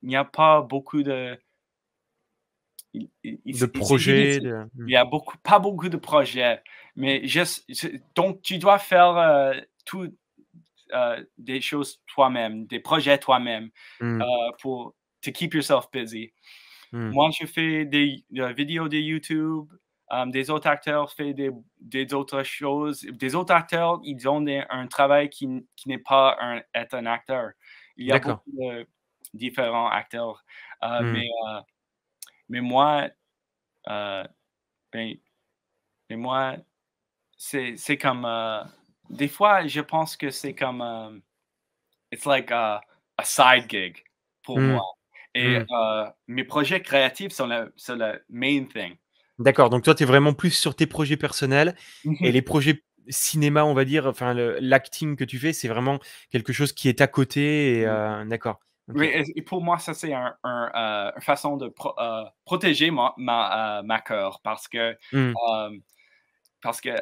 n'y a pas beaucoup de De c'est projets, difficile. de Il y a pas beaucoup de projets, mais donc tu dois faire, tout, des choses toi-même, des projets toi-même, mmh, pour to keep yourself busy. mmh. Moi, je fais des vidéos de YouTube, des autres acteurs font des autres choses. Des autres acteurs, ils ont un travail qui n'est pas être un acteur. Il y a D'accord. beaucoup de différents acteurs, Mmh. mais moi, euh, ben, mais moi, c'est comme, des fois, je pense que c'est comme, it's like a side gig pour moi. Mmh. Et Mmh. mes projets créatifs sont le main thing. D'accord, donc toi, tu es vraiment plus sur tes projets personnels et Mhm. les projets cinéma, on va dire, enfin l'acting que tu fais, c'est vraiment quelque chose qui est à côté et Oui, d'accord. oui, OK. et pour moi, ça, c'est une façon de protéger ma cœur Mmh. parce que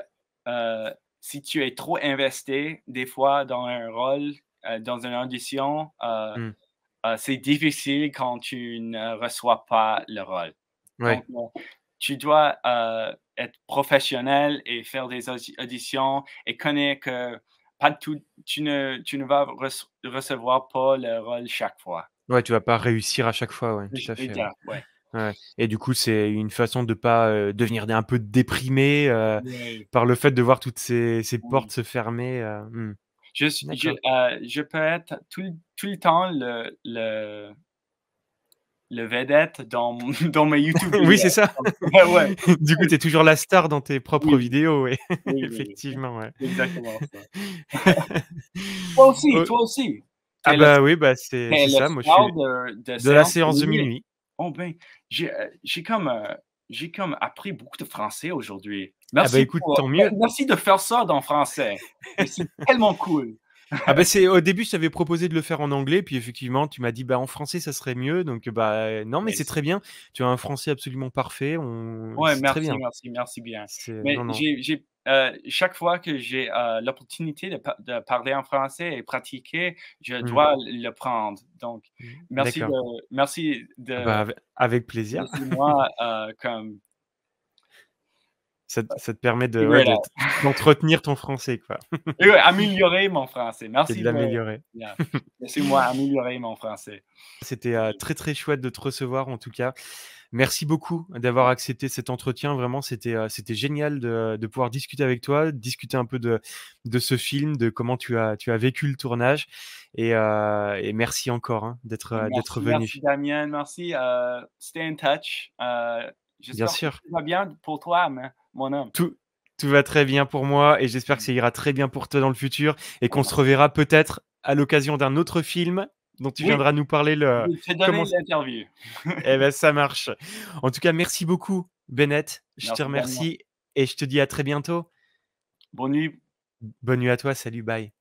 si tu es trop investi, des fois, dans un rôle, dans une audition, Mmh. c'est difficile quand tu ne reçois pas le rôle. Ouais. Donc, tu dois être professionnel et faire des auditions et connaître que pas tout, tu ne vas recevoir pas le rôle chaque fois. Ouais, tu vas pas réussir à chaque fois, ouais, tout à fait, ouais. Exact, ouais. Ouais et du coup, c'est une façon de pas, devenir un peu déprimé, Oui, par le fait de voir toutes ces portes oui. se fermer, mmh. D'accord. Je peux être tout le temps le vedette dans, dans mes YouTube Oui, vidéos. c'est ça. Ouais, ouais. Du coup, tu es toujours la star dans tes propres Oui, vidéos, oui, oui, oui, oui. effectivement, ouais. C'est exactement ça. Oh Toi aussi. ah Tu le bah, oui, bah, tu c'est le ça, moi, je star suis de de la séance de séance de minuit. minuit. Oh ben, j'ai comme appris beaucoup de français aujourd'hui. Ah bah, écoute, tant mieux. Merci de faire ça dans français. Et c'est tellement cool. Ah bah, c'est au début, je t'avais proposé de le faire en anglais, puis effectivement, tu m'as dit: «Bah, en français, ça serait mieux», donc bah, non, mais c'est Yes. très bien. Tu as un français absolument parfait, Ouais, c'est très merci, bien. merci, merci bien. C'est Mais non, non. chaque fois que j'ai, l'opportunité de parler en français et pratiquer, je Mmh. dois le prendre. Donc merci de D'accord. merci Ah bah, de avec plaisir. laisser moi, comme Ça te permet de figure ouais, it out. d'entretenir ton français, quoi, Et ouais, améliorer mon français. et Merci de de l'améliorer. yeah, laissez-moi améliorer mon français. C'était, très, très chouette de te recevoir, en tout cas. Merci beaucoup d'avoir accepté cet entretien. Vraiment, c'était génial de pouvoir discuter avec toi, discuter un peu de ce film, de comment tu as vécu le tournage et merci encore, hein, d'être Merci, merci venu. Damien, merci, stay in touch. Bien J'espère que sûr, tout va bien pour toi, mon homme. tout tout va très bien pour moi et j'espère que ça ira très bien pour toi dans le futur et qu'on se reverra peut-être à l'occasion d'un autre film dont tu Oui, viendras nous parler je le vais te donner comment l'interview. eh ben, ça marche. En tout cas, merci beaucoup, Bennett. Je te Merci Damien. remercie et je te dis à très bientôt. Bonne nuit. Bonne nuit à toi. Salut, bye.